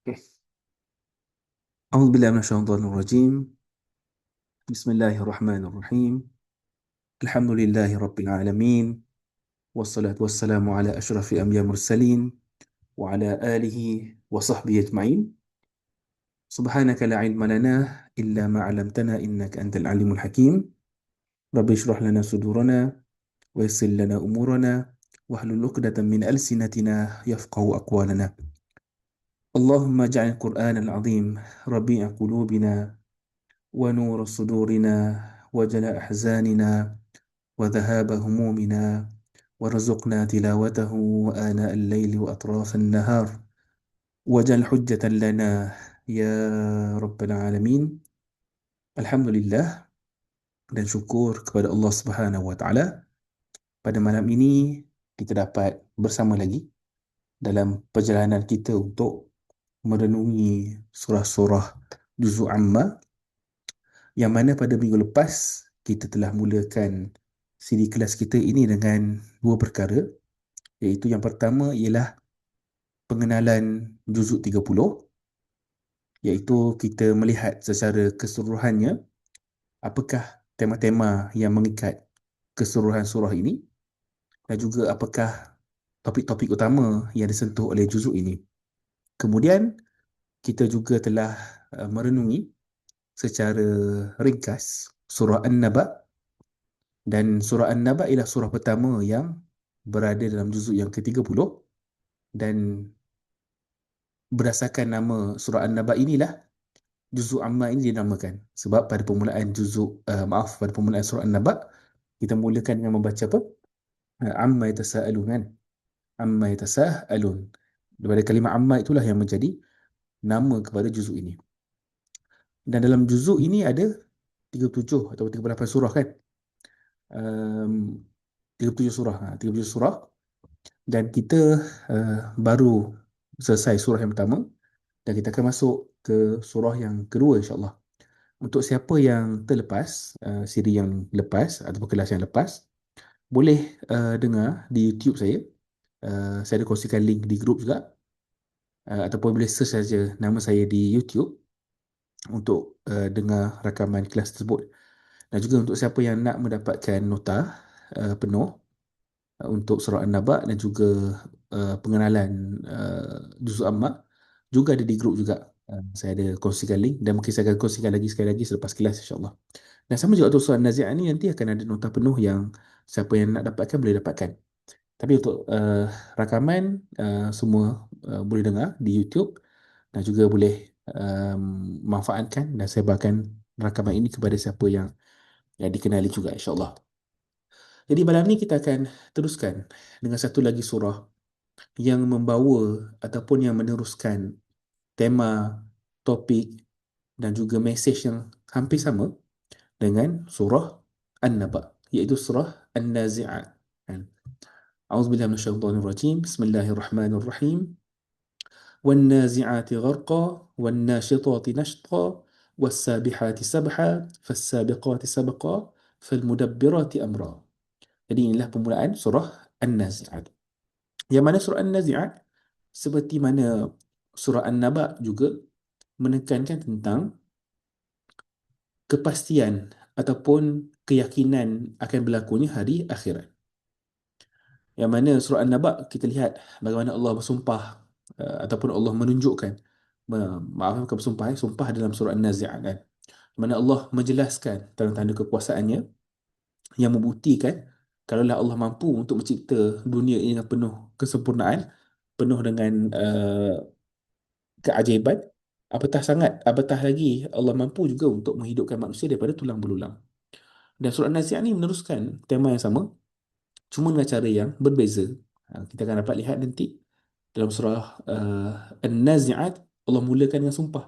Okay. أعوذ بالله من الشيطان الرجيم. بسم الله الرحمن الرحيم. الحمد لله رب العالمين، والصلاة والسلام على أشرف الأنبياء المرسلين وعلى آله وصحبه أجمعين. سبحانك لا علم لنا إلا ما علمتنا إنك أنت العليم الحكيم. رب اشرح لنا صدورنا ويسر لنا أمورنا واحلل عقدة من ألسنتنا يفقه أقوالنا. اللهم اجعل القرآن العظيم ربيع قلوبنا ونور صدورنا وجلاء أحزاننا وذهاب همومنا، وارزقنا تلاوته آناء الليل وأطراف النهار، واجعل حجة لنا يا رب العالمين. Alhamdulillah dan syukur kepada Allah Subhanahu Wa Taala, pada malam ini kita dapat bersama lagi dalam perjalanan kita untuk merenungi surah-surah Juzul Amma, yang mana pada minggu lepas kita telah mulakan siri kelas kita ini dengan dua perkara, iaitu yang pertama ialah pengenalan juzuk 30, iaitu kita melihat secara keseluruhannya apakah tema-tema yang mengikat keseluruhan surah ini dan juga apakah topik-topik utama yang disentuh oleh juzuk ini. Kemudian kita juga telah merenungi secara ringkas surah An-Naba, dan surah An-Naba ialah surah pertama yang berada dalam juzuk yang ke-30, dan berdasarkan nama surah An-Naba inilah juzuk Amma ini dinamakan. Sebab pada permulaan pada permulaan surah An-Naba kita mulakan dengan membaca apa? Amma yatasaalun kan? Amma yatasaalun. Daripada kalimah amma itulah yang menjadi nama kepada juzuk ini. Dan dalam juzuk ini ada 37 atau 38 surah kan? 37 surah. 37 surah, dan kita baru selesai surah yang pertama dan kita akan masuk ke surah yang kedua, insya-Allah. Untuk siapa yang terlepas siri yang lepas ataupun kelas yang lepas, boleh dengar di YouTube saya. Saya ada kongsikan link di grup juga, ataupun boleh search saja nama saya di YouTube untuk dengar rakaman kelas tersebut. Dan juga untuk siapa yang nak mendapatkan nota penuh untuk surah An-Naba dan juga pengenalan juzuk Amma, juga ada di grup juga. Saya ada kongsikan link dan mungkin saya akan kongsikan lagi sekali lagi selepas kelas, insya-Allah. Dan sama juga untuk surah An-Nazi'at ni nanti akan ada nota penuh yang siapa yang nak dapatkan boleh dapatkan. Tapi untuk rakaman semua boleh dengar di YouTube dan juga boleh manfaatkan dan sebarkan rakaman ini kepada siapa yang dikenali juga, insya-Allah. Jadi malam ni kita akan teruskan dengan satu lagi surah yang membawa ataupun yang meneruskan tema, topik dan juga mesej yang hampir sama dengan surah An-Naba, iaitu surah An-Nazi'at. A'udzubillahi minasyaitonir rajim. Bismillahirrahmanirrahim. وَالنَّازِعَاتِ غَرْقًا وَالنَّاشِطَاتِ نَشْطًا وَالسَّابِحَاتِ سَبْحًا فَالسَّابِقَاتِ سَبْقًا فَالْمُدَبِّرَاتِ أَمْرًا. Jadi inilah permulaan surah An-Nazi'at. Yang mana surah An-Nazi'at, seperti mana surah An-Naba juga, menekankan tentang kepastian ataupun keyakinan akan berlakunya hari akhirat. Yang mana surah An-Naba kita lihat bagaimana Allah bersumpah ataupun Allah menunjukkan, bukan bersumpah, sumpah dalam surah An-Nazi'at kan, di mana Allah menjelaskan tanda-tanda kekuasaannya yang membuktikan kalaulah Allah mampu untuk mencipta dunia ini dengan penuh kesempurnaan, penuh dengan keajaiban, apatah lagi Allah mampu juga untuk menghidupkan manusia daripada tulang belulang. Dan surah An-Nazi'at ni meneruskan tema yang sama, cuma dengan cara yang berbeza. Kita akan dapat lihat nanti dalam surah An-Nazi'at Allah mulakan dengan sumpah.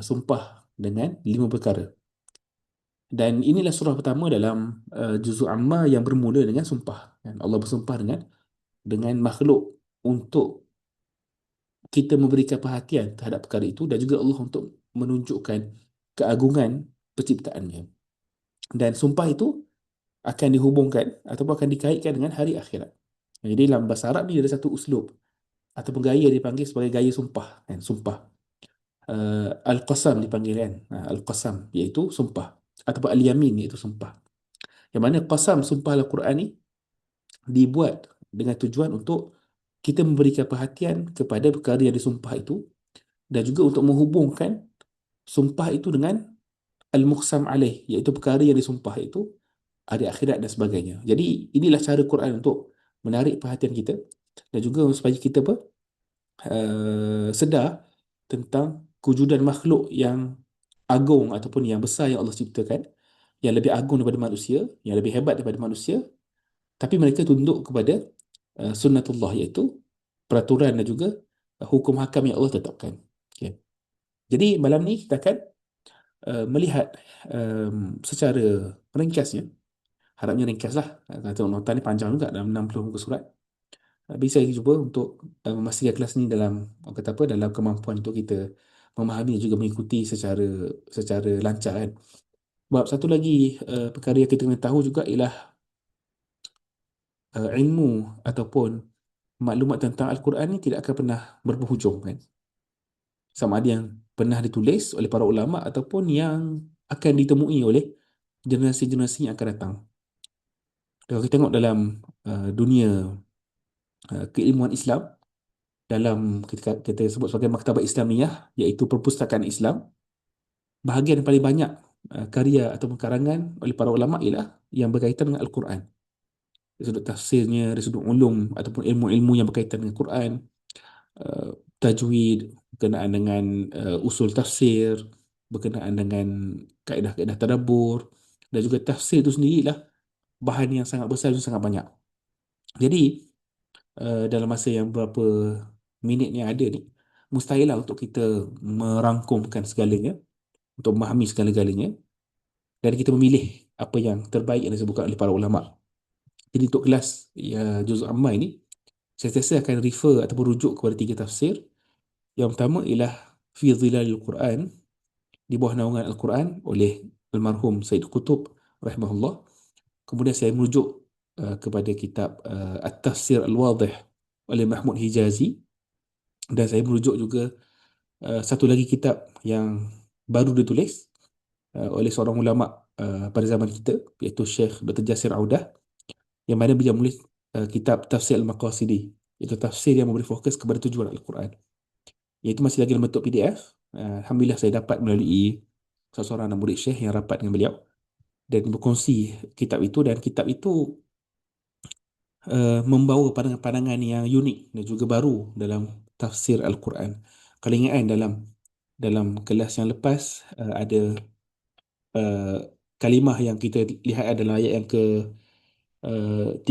Sumpah dengan 5 perkara. Dan inilah surah pertama dalam juzuk Amma yang bermula dengan sumpah. Dan Allah bersumpah dengan makhluk untuk kita memberikan perhatian terhadap perkara itu, dan juga Allah untuk menunjukkan keagungan penciptaannya. Dan sumpah itu akan dihubungkan ataupun akan dikaitkan dengan hari akhirat. Jadi dalam bahasa Arab ni ada satu uslub ataupun gaya dipanggil sebagai gaya sumpah kan, sumpah. Al-Qasam dipanggil kan, Al-Qasam iaitu sumpah, ataupun Al-Yamin iaitu sumpah. Yang mana qasam, sumpah Al-Quran ni dibuat dengan tujuan untuk kita memberikan perhatian kepada perkara yang disumpah itu, dan juga untuk menghubungkan sumpah itu dengan al-muqsam alaih, iaitu perkara yang disumpah itu hari akhirat dan sebagainya. Jadi inilah cara Quran untuk menarik perhatian kita, dan juga supaya kita sedar tentang kewujudan makhluk yang agung ataupun yang besar yang Allah ciptakan, yang lebih agung daripada manusia, yang lebih hebat daripada manusia, tapi mereka tunduk kepada sunnatullah, iaitu peraturan dan juga hukum hakam yang Allah tetapkan. Okay. Jadi malam ni kita akan melihat secara ringkasnya, harapnya ringkas lah, tengok nota ni panjang juga dalam 60 muka surat. Bisa kita cuba untuk memastikan kelas ni dalam, orang kata apa, dalam kemampuan untuk kita memahami dan juga mengikuti secara lancar kan. Sebab satu lagi perkara yang kita kena tahu juga ialah ilmu ataupun maklumat tentang Al-Quran ni tidak akan pernah berpenghujung kan. Sama ada yang pernah ditulis oleh para ulama ataupun yang akan ditemui oleh generasi-generasi yang akan datang. Kalau kita tengok dalam dunia keilmuan Islam, dalam kita sebut sebagai Maktabat Islamiyah, iaitu perpustakaan Islam, bahagian yang paling banyak karya ataupun karangan oleh para ulama ialah yang berkaitan dengan Al-Quran. Dari sudut tafsirnya, dari sudut ulum ataupun ilmu-ilmu yang berkaitan dengan Quran, tajwid, berkenaan dengan usul tafsir, berkenaan dengan kaedah-kaedah tadabbur, dan juga tafsir itu sendirilah bahan yang sangat besar dan sangat banyak. Jadi dalam masa yang berapa minit yang ada ni, mustahil lah untuk kita merangkumkan segalanya, untuk memahami segala-galanya, dan kita memilih apa yang terbaik yang disebutkan oleh para ulama. Jadi untuk kelas juz amma ini, saya sentiasa akan refer ataupun rujuk kepada 3 tafsir. Yang pertama ialah Fi Zilalil Quran, di bawah naungan Al-Quran, oleh almarhum Said Qutb rahimahullah. Kemudian saya merujuk kepada kitab At-Tafsir Al-Wadih oleh Mahmud Hijazi, dan saya merujuk juga satu lagi kitab yang baru ditulis oleh seorang ulama pada zaman kita, iaitu Syekh Dr. Jasir Audah, yang mana beliau menulis kitab Tafsir Al-Maqasidi, iaitu tafsir yang memberi fokus kepada tujuan Al-Quran. Iaitu masih lagi dalam bentuk PDF. Alhamdulillah saya dapat melalui seorang anak murid Syekh yang rapat dengan beliau, dan berkongsi kitab itu, dan kitab itu membawa pandangan-pandangan yang unik dan juga baru dalam tafsir Al-Quran. Kalau ingat kan, dalam kelas yang lepas ada uh, kalimah yang kita lihat adalah ayat yang ke 33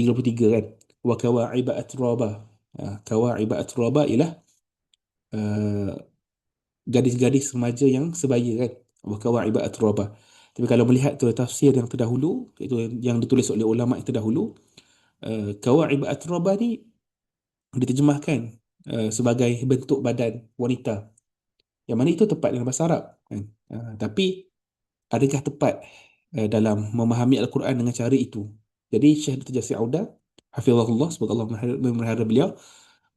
kan, wa kawa'iba atraba. Kawa'iba atraba ialah uh, gadis-gadis remaja yang sebaya kan, wa kawa'iba atraba. Tapi kalau melihat tu tafsir yang terdahulu, itu yang ditulis oleh ulama yang terdahulu, kawa'iba atraba ni diterjemahkan sebagai bentuk badan wanita, yang mana itu tepat dalam bahasa Arab kan? Tapi adakah tepat dalam memahami Al-Quran dengan cara itu? Jadi Syekh Dr. Jasir Audah hafizahullah, semoga Allah memelihara beliau,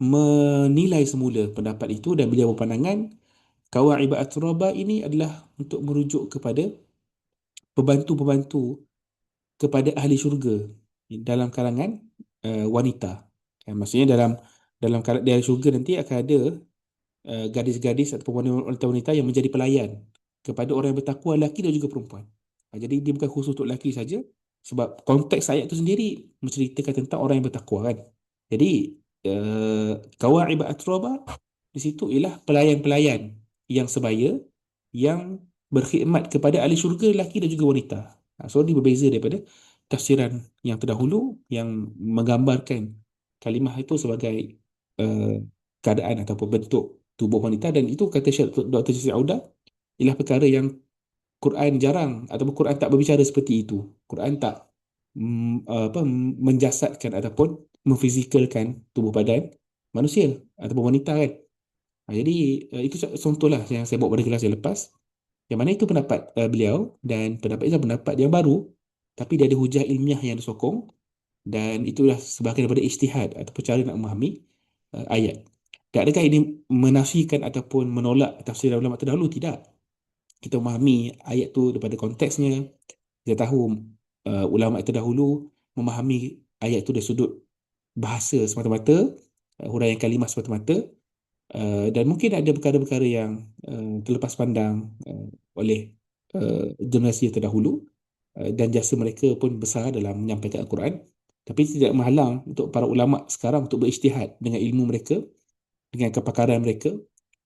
menilai semula pendapat itu, dan beliau berpandangan Kawa'iba Atraba ini adalah untuk merujuk kepada pembantu-pembantu kepada ahli syurga dalam kalangan wanita. Maksudnya di ahli syurga nanti akan ada gadis-gadis ataupun wanita-wanita yang menjadi pelayan kepada orang yang bertakwa, lelaki dan juga perempuan. Jadi dia bukan khusus untuk lelaki saja, sebab konteks ayat itu sendiri menceritakan tentang orang yang bertakwa kan. Jadi Kawa'iba Atraba di situ ialah pelayan-pelayan yang sebaya, yang berkhidmat kepada ahli syurga, lelaki dan juga wanita. So dia berbeza daripada tafsiran yang terdahulu yang menggambarkan kalimah itu sebagai keadaan ataupun bentuk tubuh wanita, dan itu kata Syekh Dr. Jasir Audah ialah perkara yang Quran jarang, ataupun Quran tak berbicara seperti itu. Quran tak menjasadkan ataupun memfizikalkan tubuh badan manusia ataupun wanita kan. Jadi itu contohlah yang saya bawa pada kelas yang lepas, yang mana itu pendapat beliau, dan pendapat itu pendapat yang baru, tapi dia ada hujah ilmiah yang disokong, dan itulah sebahagian daripada ijtihad ataupun cara nak memahami ayat. Tak adakah ini menafikan ataupun menolak tafsir ulama terdahulu? Tidak. Kita memahami ayat tu daripada konteksnya. Kita tahu ulama terdahulu memahami ayat tu dari sudut bahasa semata-mata, huraian kalimah semata-mata, dan mungkin ada perkara-perkara yang terlepas pandang oleh generasi yang terdahulu, dan jasa mereka pun besar dalam menyampaikan Al-Quran, tapi tidak menghalang untuk para ulama sekarang untuk berijtihad dengan ilmu mereka, dengan kepakaran mereka.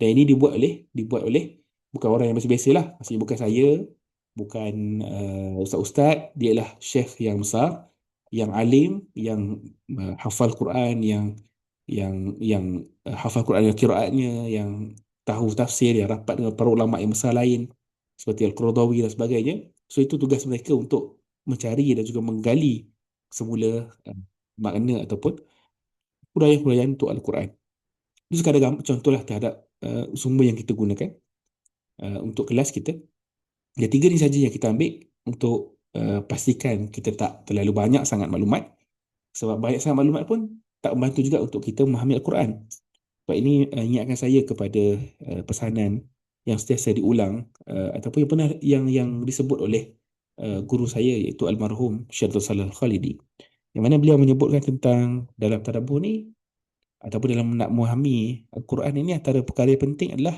Dan ini dibuat oleh bukan orang yang biasa-biasa lah. Maksudnya bukan saya, bukan ustaz-ustaz. Dia ialah syekh yang besar, yang alim, yang hafal Quran, yang hafal Quran, yang qiraatnya, yang tahu tafsir, yang rapat dengan para ulama yang besar lain seperti Al-Qurtubi dan sebagainya. So itu tugas mereka untuk mencari dan juga menggali semula makna ataupun huraian-huraian untuk Al-Quran. Itu sekadar contohlah terhadap sumber yang kita gunakan untuk kelas kita. Yang tiga ni saja yang kita ambil untuk pastikan kita tak terlalu banyak sangat maklumat. Sebab banyak sangat maklumat pun tak membantu juga untuk kita memahami Al-Quran. Sebab ini ingatkan saya kepada pesanan yang sentiasa diulang ataupun yang pernah yang disebut oleh guru saya, iaitu almarhum Syed Salih Al-Khalidi, yang mana beliau menyebutkan tentang dalam tadabbur ni ataupun dalam nak memahami Al-Quran ini, antara perkara yang penting adalah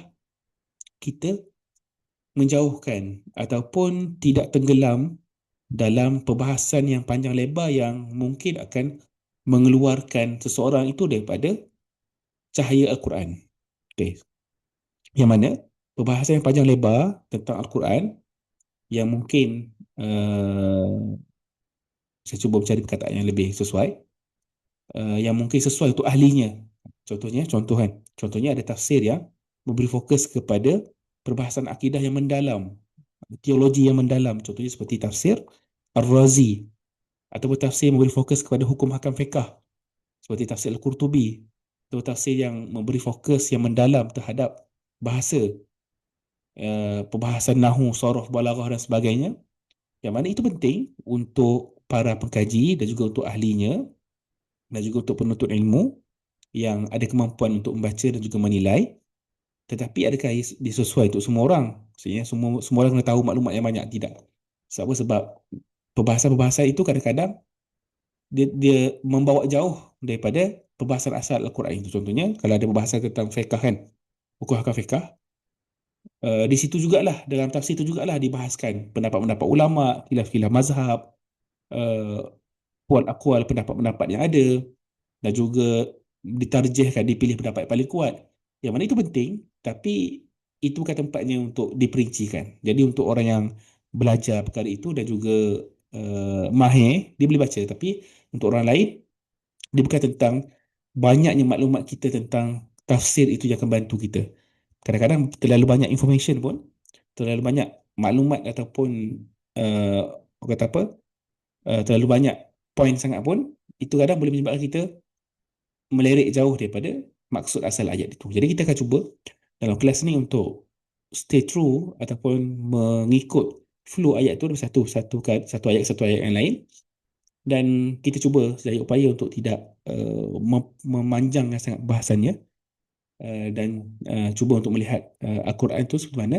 kita menjauhkan ataupun tidak tenggelam dalam perbahasan yang panjang lebar yang mungkin akan mengeluarkan seseorang itu daripada cahaya Al-Quran. Okay. Yang mana perbahasan yang panjang lebar tentang Al-Quran yang mungkin saya cuba mencari perkataan yang lebih sesuai, yang mungkin sesuai untuk ahlinya. Contohnya ada tafsir yang memberi fokus kepada perbahasan akidah yang mendalam, teologi yang mendalam, contohnya seperti tafsir Ar-Razi, ataupun tafsir yang memberi fokus kepada hukum hakam fiqah seperti tafsir Al-Qurtubi, atau tafsir yang memberi fokus yang mendalam terhadap bahasa, perbahasan nahu, sorof, balaghah dan sebagainya. Yang mana itu penting untuk para pengkaji dan juga untuk ahlinya dan juga untuk penuntut ilmu yang ada kemampuan untuk membaca dan juga menilai. Tetapi adakah dia sesuai untuk semua orang? Maksudnya semua orang kena tahu maklumat yang banyak? Tidak. Sebab perbahasan-perbahasan itu kadang-kadang dia membawa jauh daripada perbahasan asal Al-Quran itu. Contohnya kalau ada perbahasan tentang fiqh kan, hukum hakam fiqh, di situ jugalah, dalam tafsir itu jugalah dibahaskan pendapat-pendapat ulama, khilaf-khilaf mazhab, uh, aqwal pendapat-pendapat yang ada, dan juga ditarjihkan, dipilih pendapat yang paling kuat. Yang mana itu penting, tapi itu bukan tempatnya untuk diperincikan. Jadi untuk orang yang belajar perkara itu dan juga mahir, dia boleh baca. Tapi untuk orang lain, dia bukan tentang banyaknya maklumat kita tentang tafsir itu yang akan bantu kita. Kadang-kadang terlalu banyak information pun, terlalu banyak maklumat ataupun uh, orang kata apa, terlalu banyak poin sangat pun, itu kadang boleh menyebabkan kita melirik jauh daripada maksud asal ayat itu. Jadi kita akan cuba dalam kelas ni untuk stay true ataupun mengikut flow ayat tu, satu ayat yang lain, dan kita cuba sedaya upaya untuk tidak memanjangkan sangat bahasannya, dan cuba untuk melihat Al-Quran itu seperti mana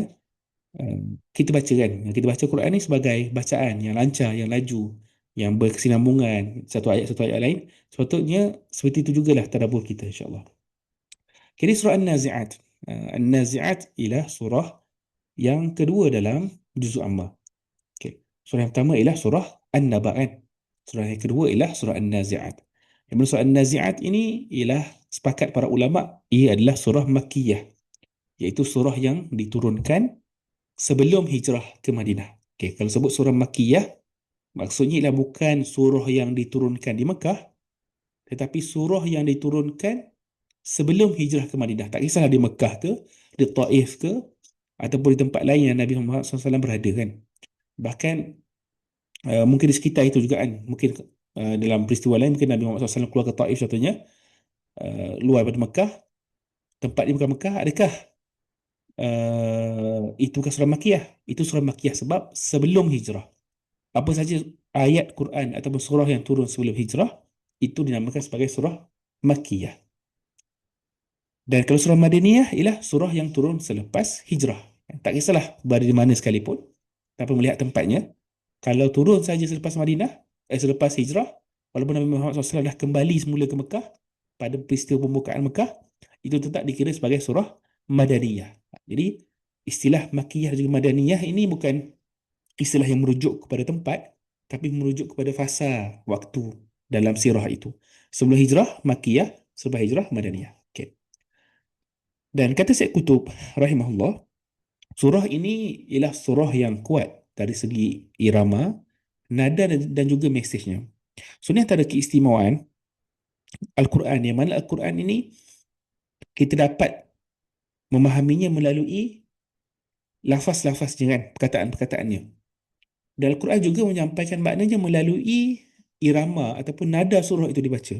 kita baca kan. Kita baca Quran ni sebagai bacaan yang lancar, yang laju, yang berkesinambungan satu ayat lain. Sepatutnya seperti itu jugalah tadabbur kita, insya-Allah. Kini surah An-Nazi'at. An-Nazi'at ialah surah yang kedua dalam juzuk Amma. Okay. Surah yang pertama ialah surah An-Naba kan. Surah yang kedua ialah surah An-Nazi'at. Yang surah An-Nazi'at ini ialah sepakat para ulama ia adalah surah Makkiyah, iaitu surah yang diturunkan sebelum hijrah ke Madinah. Okay. Kalau sebut surah Makkiyah, maksudnya ialah bukan surah yang diturunkan di Mekah, tetapi surah yang diturunkan sebelum hijrah ke Madinah. Tak kisahlah di Mekah ke, di Taif ke, ataupun di tempat lain yang Nabi Muhammad SAW berada kan. Bahkan mungkin di sekitar itu juga kan. Mungkin dalam peristiwa lain, mungkin Nabi Muhammad SAW keluar ke Taif contohnya, luar daripada Mekah, tempat di bukan Mekah. Adakah itu bukan surah Makkiyah? Itu surah Makkiyah sebab sebelum hijrah. Apa saja ayat Quran ataupun surah yang turun sebelum hijrah, itu dinamakan sebagai surah Makkiyah. Dan kalau surah Madaniyah ialah surah yang turun selepas hijrah. Tak kisahlah berada di mana sekalipun, tanpa melihat tempatnya. Kalau turun saja selepas selepas hijrah, walaupun Nabi Muhammad SAW dah kembali semula ke Mekah pada peristiwa pembukaan Mekah, itu tetap dikira sebagai surah Madaniyah. Jadi istilah Makkiyah dan juga Madaniyah ini bukan istilah yang merujuk kepada tempat, tapi merujuk kepada fasa waktu dalam sirah itu. Sebelum hijrah Makkiyah, selepas hijrah Madaniyah. Okay. Dan kata Syed Qutub rahimahullah, surah ini ialah surah yang kuat dari segi irama, nada dan juga mesejnya. So ni antara keistimewaan Al-Quran, yang mana Al-Quran ini kita dapat memahaminya melalui lafaz-lafaznya kan, perkataan-perkataannya. Dan Al-Quran juga menyampaikan maknanya melalui irama ataupun nada surah itu dibaca.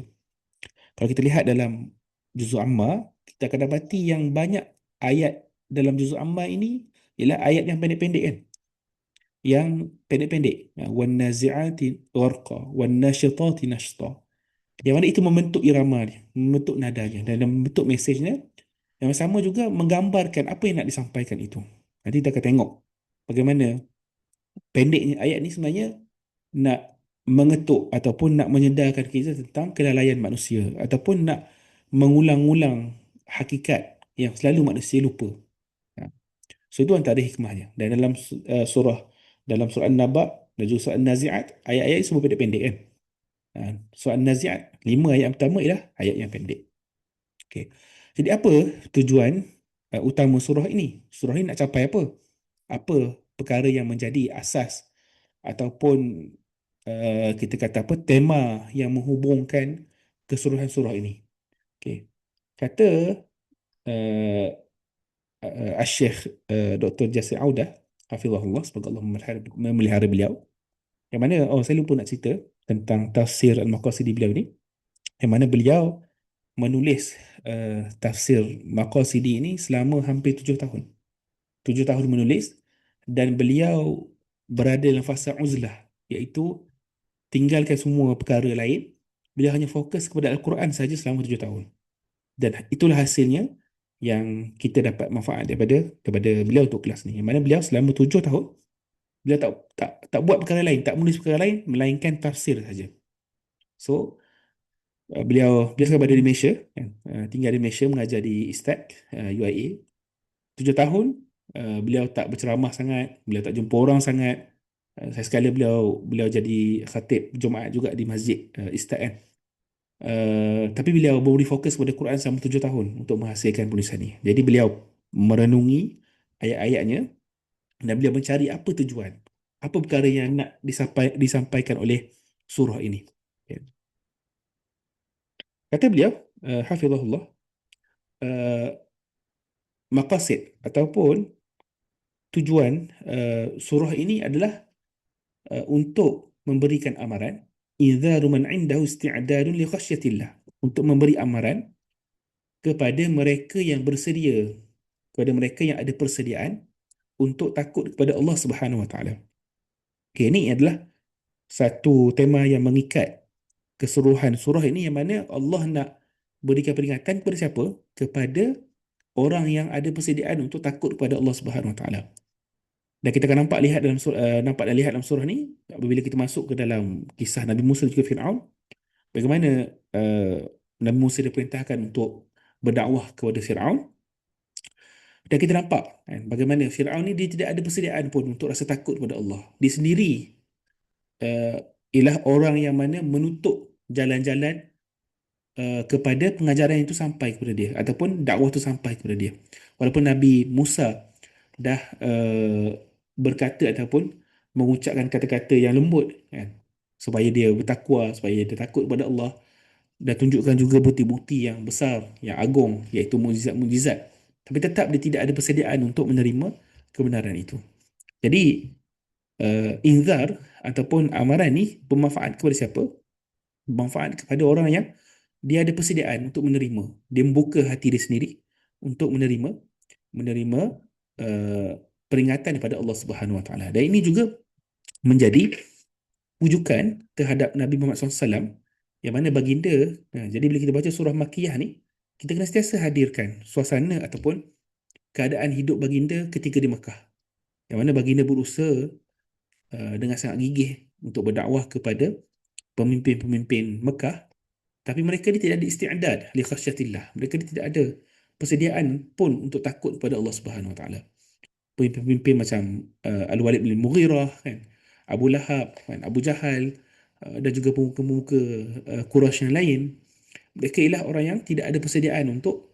Kalau kita lihat dalam juzuk Amma, kita akan dapati yang banyak ayat dalam juzuk Amma ini ialah ayat yang pendek-pendek kan. Yang pendek-pendek. Wan nazi'ati gharqa, wan nasyitati nashta. Yang mana itu membentuk irama dia, membentuk nadanya dan membentuk mesejnya, yang sama juga menggambarkan apa yang nak disampaikan itu. Nanti kita akan tengok bagaimana pendeknya ayat ni sebenarnya nak mengetuk ataupun nak menyedarkan kita tentang kelalaian manusia ataupun nak mengulang-ulang hakikat yang selalu manusia lupa. Ha. So itu antara hikmahnya. Dan dalam surah An-Naba dan juga surah An-Nazi'at, ayat-ayat semua pendek-pendek kan. Ha. Surah An-Nazi'at, 5 ayat pertama ialah ayat yang pendek. Okay. Jadi apa tujuan utama surah ini? Surah ini nak capai apa? Apa perkara yang menjadi asas ataupun kita kata apa, tema yang menghubungkan keseluruhan surah ini. Okay. Kata uh, Asy-Syeikh Dr. Jasir Audah hafizahullah, semoga Allah memelihara beliau, yang mana saya lupa nak cerita tentang tafsir Al-Maqasidi beliau ni, yang mana beliau menulis tafsir Maqasidi ini selama hampir 7 tahun. 7 tahun menulis, dan beliau berada dalam fasa uzlah, iaitu tinggalkan semua perkara lain. Beliau hanya fokus kepada Al-Quran saja selama 7 tahun. Dan itulah hasilnya yang kita dapat manfaat daripada beliau untuk kelas ni. Yang mana beliau selama 7 tahun, beliau tak buat perkara lain, tak menulis perkara lain, melainkan tafsir saja. So, beliau sekarang berada di Malaysia, tinggal di Malaysia, mengajar di ISTAT, UIA. 7 tahun, beliau tak berceramah sangat, beliau tak jumpa orang sangat. Saya sekali beliau jadi khatib Jumaat juga di masjid ISTAT kan. Tapi beliau memberi fokus pada Quran selama 7 tahun untuk menghasilkan penulisan ini. Jadi beliau merenungi ayat-ayatnya dan beliau mencari apa tujuan, apa perkara yang nak disampaikan oleh surah ini. Okay. Kata beliau, hafizahullah, maqasid ataupun tujuan surah ini adalah untuk memberikan amaran, idzaru man indahu isti'dadun li khasyatillah, untuk memberi amaran kepada mereka yang bersedia, kepada mereka yang ada persediaan untuk takut kepada Allah Subhanahu Wa Taala. Okay, ini adalah satu tema yang mengikat keseluruhan surah ini, yang mana Allah nak berikan peringatan kepada siapa? Kepada orang yang ada persediaan untuk takut kepada Allah Subhanahu Wa Taala. Dan kita akan nampak dan lihat dalam surah ni apabila kita masuk ke dalam kisah Nabi Musa dan juga Fir'aun, bagaimana Nabi Musa diperintahkan untuk berdakwah kepada Fir'aun. Dan kita nampak kan, bagaimana Fir'aun ni dia tidak ada persediaan pun untuk rasa takut kepada Allah. Dia sendiri ialah orang yang mana menutup jalan-jalan kepada pengajaran itu sampai kepada dia, ataupun dakwah itu sampai kepada dia. Walaupun Nabi Musa dah berkata ataupun mengucapkan kata-kata yang lembut kan, supaya dia bertakwa, supaya dia takut kepada Allah, dan tunjukkan juga bukti-bukti yang besar, yang agung, iaitu mukjizat-mukjizat, tapi tetap dia tidak ada persediaan untuk menerima kebenaran itu. Jadi inzar ataupun amaran ni bermanfaat kepada siapa? Bermanfaat kepada orang yang dia ada persediaan untuk menerima. Dia membuka hati dia sendiri untuk menerima peringatan daripada Allah Subhanahu Wa Taala. Dan ini juga menjadi rujukan terhadap Nabi Muhammad SAW, yang mana baginda. Jadi bila kita baca surah Makkiyah ni, kita kena sentiasa hadirkan suasana ataupun keadaan hidup baginda ketika di Mekah. Yang mana baginda berusaha dengan sangat gigih untuk berdakwah kepada pemimpin-pemimpin Mekah, tapi mereka ni tidak ada isti'dad li khasyatillah. Mereka ni tidak ada persediaan pun untuk takut kepada Allah Subhanahu Wa Taala. Pemimpin-pemimpin macam Al-Walid bin Mughirah kan, Abu Lahab kan, Abu Jahal dan juga pemuka-pemuka Quraisy yang lain, mereka ialah orang yang tidak ada persediaan untuk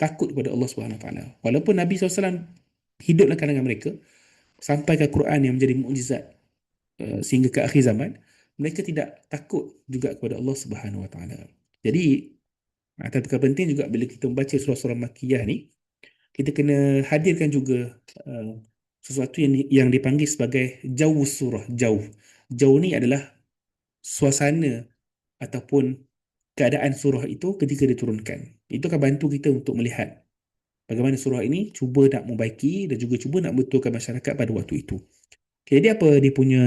takut kepada Allah Subhanahu Wa Taala. Walaupun Nabi SAW hidup dalam kalangan mereka, sampai ke Quran yang menjadi mukjizat sehingga ke akhir zaman, mereka tidak takut juga kepada Allah Subhanahu Wa Taala. Jadi antara perkara penting juga bila kita membaca surah-surah Makkiyah ni, kita kena hadirkan juga sesuatu yang dipanggil sebagai jauh surah. Jauh ni adalah suasana ataupun keadaan surah itu ketika diturunkan. Itu akan bantu kita untuk melihat bagaimana surah ini cuba nak membaiki dan juga cuba nak betulkan masyarakat pada waktu itu. Okay, jadi apa dia punya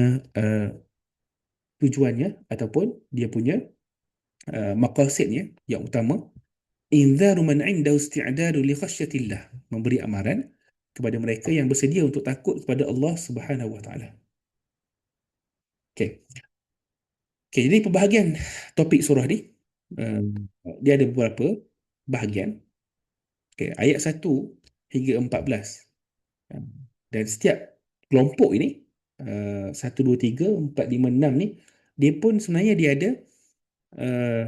tujuannya ataupun dia punya maqasidnya yang utama? Inzaru man indahu isti'dadu li khasyatillah, memberi amaran kepada mereka yang bersedia untuk takut kepada Allah Subhanahu Wa Taala. Okey. Okey, jadi pembahagian topik surah ni dia ada beberapa bahagian. Okey, ayat 1 hingga 14. Dan setiap kelompok ini 1 2 3 4 5 6 ni, dia pun sebenarnya dia ada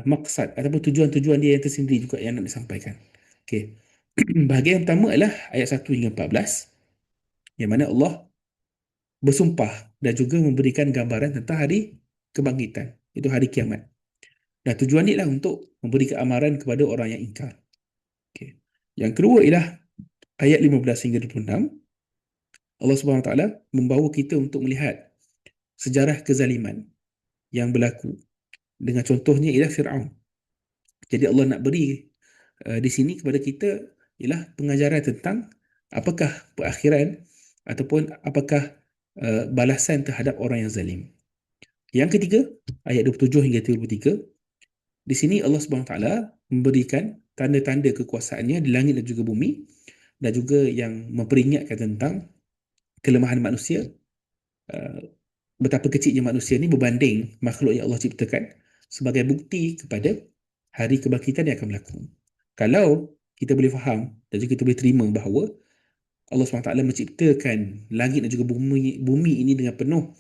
maksad ataupun tujuan-tujuan dia yang tersendiri juga yang nak disampaikan. Okey. Bahagian yang pertama adalah ayat 1 hingga 14, yang mana Allah bersumpah dan juga memberikan gambaran tentang hari kebangkitan, itu hari kiamat. Dan tujuan dia lah untuk memberi keamaran kepada orang yang ingkar. Okay. Yang kedua ialah ayat 15 hingga 26. Allah Subhanahu Wa Taala membawa kita untuk melihat sejarah kezaliman yang berlaku. Dengan contohnya ialah Fir'aun. Jadi Allah nak beri di sini kepada kita ialah pengajaran tentang apakah perakhiran ataupun apakah balasan terhadap orang yang zalim. Yang ketiga, ayat 27 hingga 33, di sini Allah Subhanahu Wa Taala memberikan tanda-tanda kekuasaannya di langit dan juga bumi, dan juga yang memperingatkan tentang kelemahan manusia, betapa kecilnya manusia ni berbanding makhluk yang Allah ciptakan, sebagai bukti kepada hari kebangkitan yang akan berlaku. Kalau kita boleh faham dan juga kita boleh terima bahawa Allah SWT menciptakan langit dan juga bumi ini dengan penuh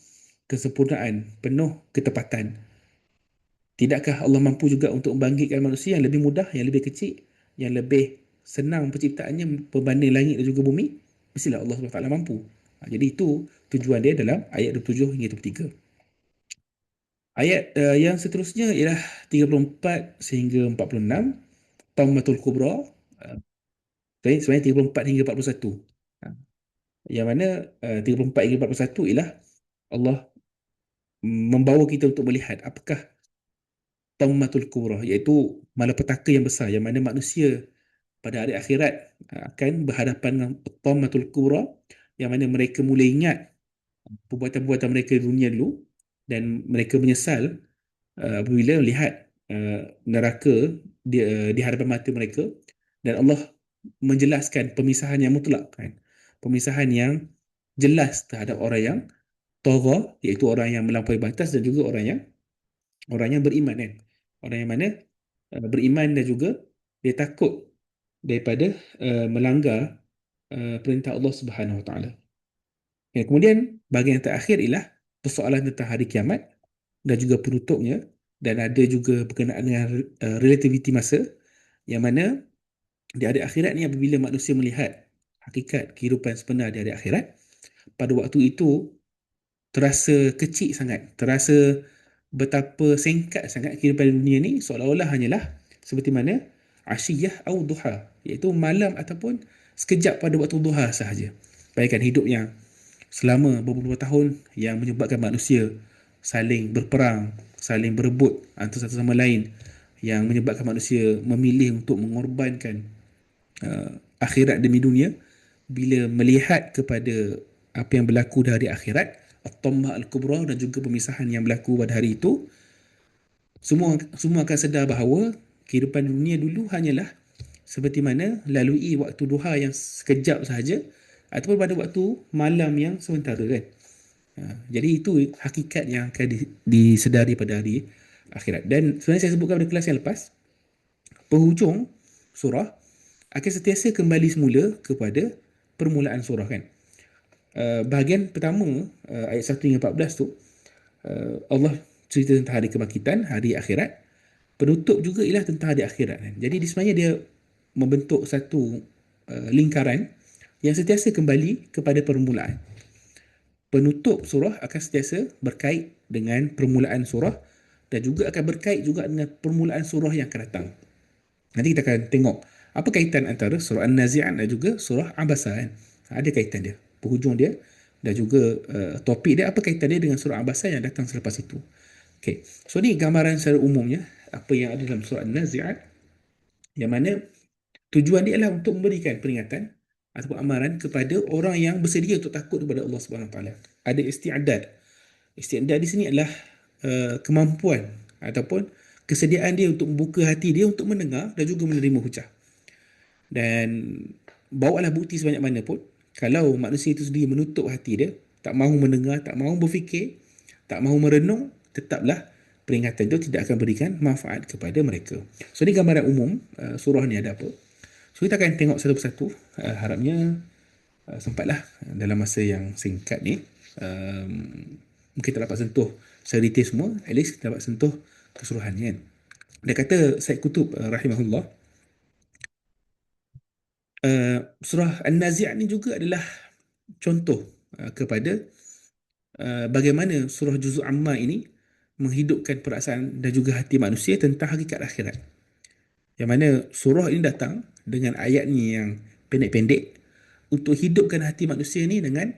kesempurnaan, penuh ketepatan, tidakkah Allah mampu juga untuk membangkitkan manusia yang lebih mudah, yang lebih kecil, yang lebih senang penciptaannya berbanding langit dan juga bumi? Mestilah Allah SWT mampu. Jadi itu tujuan dia dalam ayat 27 hingga 33. Ayat yang seterusnya ialah 34 sehingga 46, Tammatul Kubra. Sebenarnya 34 hingga 41. Yang mana 34 hingga 41 ialah Allah membawa kita untuk melihat apakah Tammatul Kubra, iaitu malapetaka yang besar, yang mana manusia pada hari akhirat akan berhadapan dengan Tammatul Kubra, yang mana mereka mula ingat perbuatan-perbuatan mereka di dunia dulu, dan mereka menyesal apabila melihat neraka di hadapan mata mereka, dan Allah menjelaskan pemisahan yang mutlak kan? Pemisahan yang jelas terhadap orang yang tagha, iaitu orang yang melampaui batas, dan juga orang yang beriman kan? Orang yang mana beriman dan juga dia takut daripada melanggar perintah Allah Subhanahu Wa Taala. Kemudian bahagian yang terakhir ialah persoalan tentang hari kiamat dan juga penutupnya, dan ada juga berkenaan dengan relativiti masa, yang mana di hari akhirat ni apabila manusia melihat hakikat kehidupan sebenar di hari akhirat, pada waktu itu terasa kecil sangat, terasa betapa singkat sangat kehidupan dunia ni, seolah-olah hanyalah seperti mana asyiyah atau duha, iaitu malam ataupun sekejap pada waktu duha sahaja. Bayangkan hidup yang selama beberapa tahun yang menyebabkan manusia saling berperang, saling berebut antara satu sama lain, yang menyebabkan manusia memilih untuk mengorbankan akhirat demi dunia. Bila melihat kepada apa yang berlaku dari akhirat, at-tammah al-kubra, dan juga pemisahan yang berlaku pada hari itu, semua akan sedar bahawa kehidupan dunia dulu hanyalah seperti mana lalui waktu duha yang sekejap sahaja ataupun pada waktu malam yang sementara kan. Jadi itu hakikat yang akan disedari pada hari akhirat. Dan sebenarnya saya sebutkan pada kelas yang lepas, penghujung surah akan sentiasa kembali semula kepada permulaan surah kan. Bahagian pertama ayat 1 hingga 14 tu, Allah cerita tentang hari kebangkitan, hari akhirat. Penutup juga ialah tentang hari akhirat kan. Jadi sebenarnya dia membentuk satu lingkaran yang sentiasa kembali kepada permulaan. Penutup surah akan sentiasa berkait dengan permulaan surah dan juga akan berkait juga dengan permulaan surah yang akan datang. Nanti kita akan tengok apa kaitan antara surah An-Nazi'at dan juga surah Abasa kan. Ada kaitan dia, penghujung dia dan juga topik dia, apa kaitan dia dengan surah Abasa yang datang selepas itu. Okay. So ni gambaran secara umumnya apa yang ada dalam surah An-Nazi'at, yang mana tujuan dia adalah untuk memberikan peringatan ataupun amaran kepada orang yang bersedia untuk takut kepada Allah Subhanahu Wa Taala. Ada isti'dad. Isti'dad di sini adalah kemampuan ataupun kesediaan dia untuk membuka hati dia untuk mendengar dan juga menerima hujah. Dan bawalah bukti sebanyak mana pun, kalau manusia itu sendiri menutup hati dia, tak mahu mendengar, tak mahu berfikir, tak mahu merenung, tetaplah peringatan itu tidak akan berikan manfaat kepada mereka. So ini gambaran umum surah ni ada apa. So kita akan tengok satu persatu. Harapnya sempatlah dalam masa yang singkat ni, mungkin tak dapat sentuh secara detail semua, at least kita dapat sentuh keseluruhannya kan. Dia kata Syed Qutb rahimahullah, surah An-Nazi'at ni juga adalah contoh kepada bagaimana surah Juz'u Amma ini menghidupkan perasaan dan juga hati manusia tentang hakikat akhirat. Yang mana surah ini datang dengan ayatnya yang pendek-pendek untuk hidupkan hati manusia ni dengan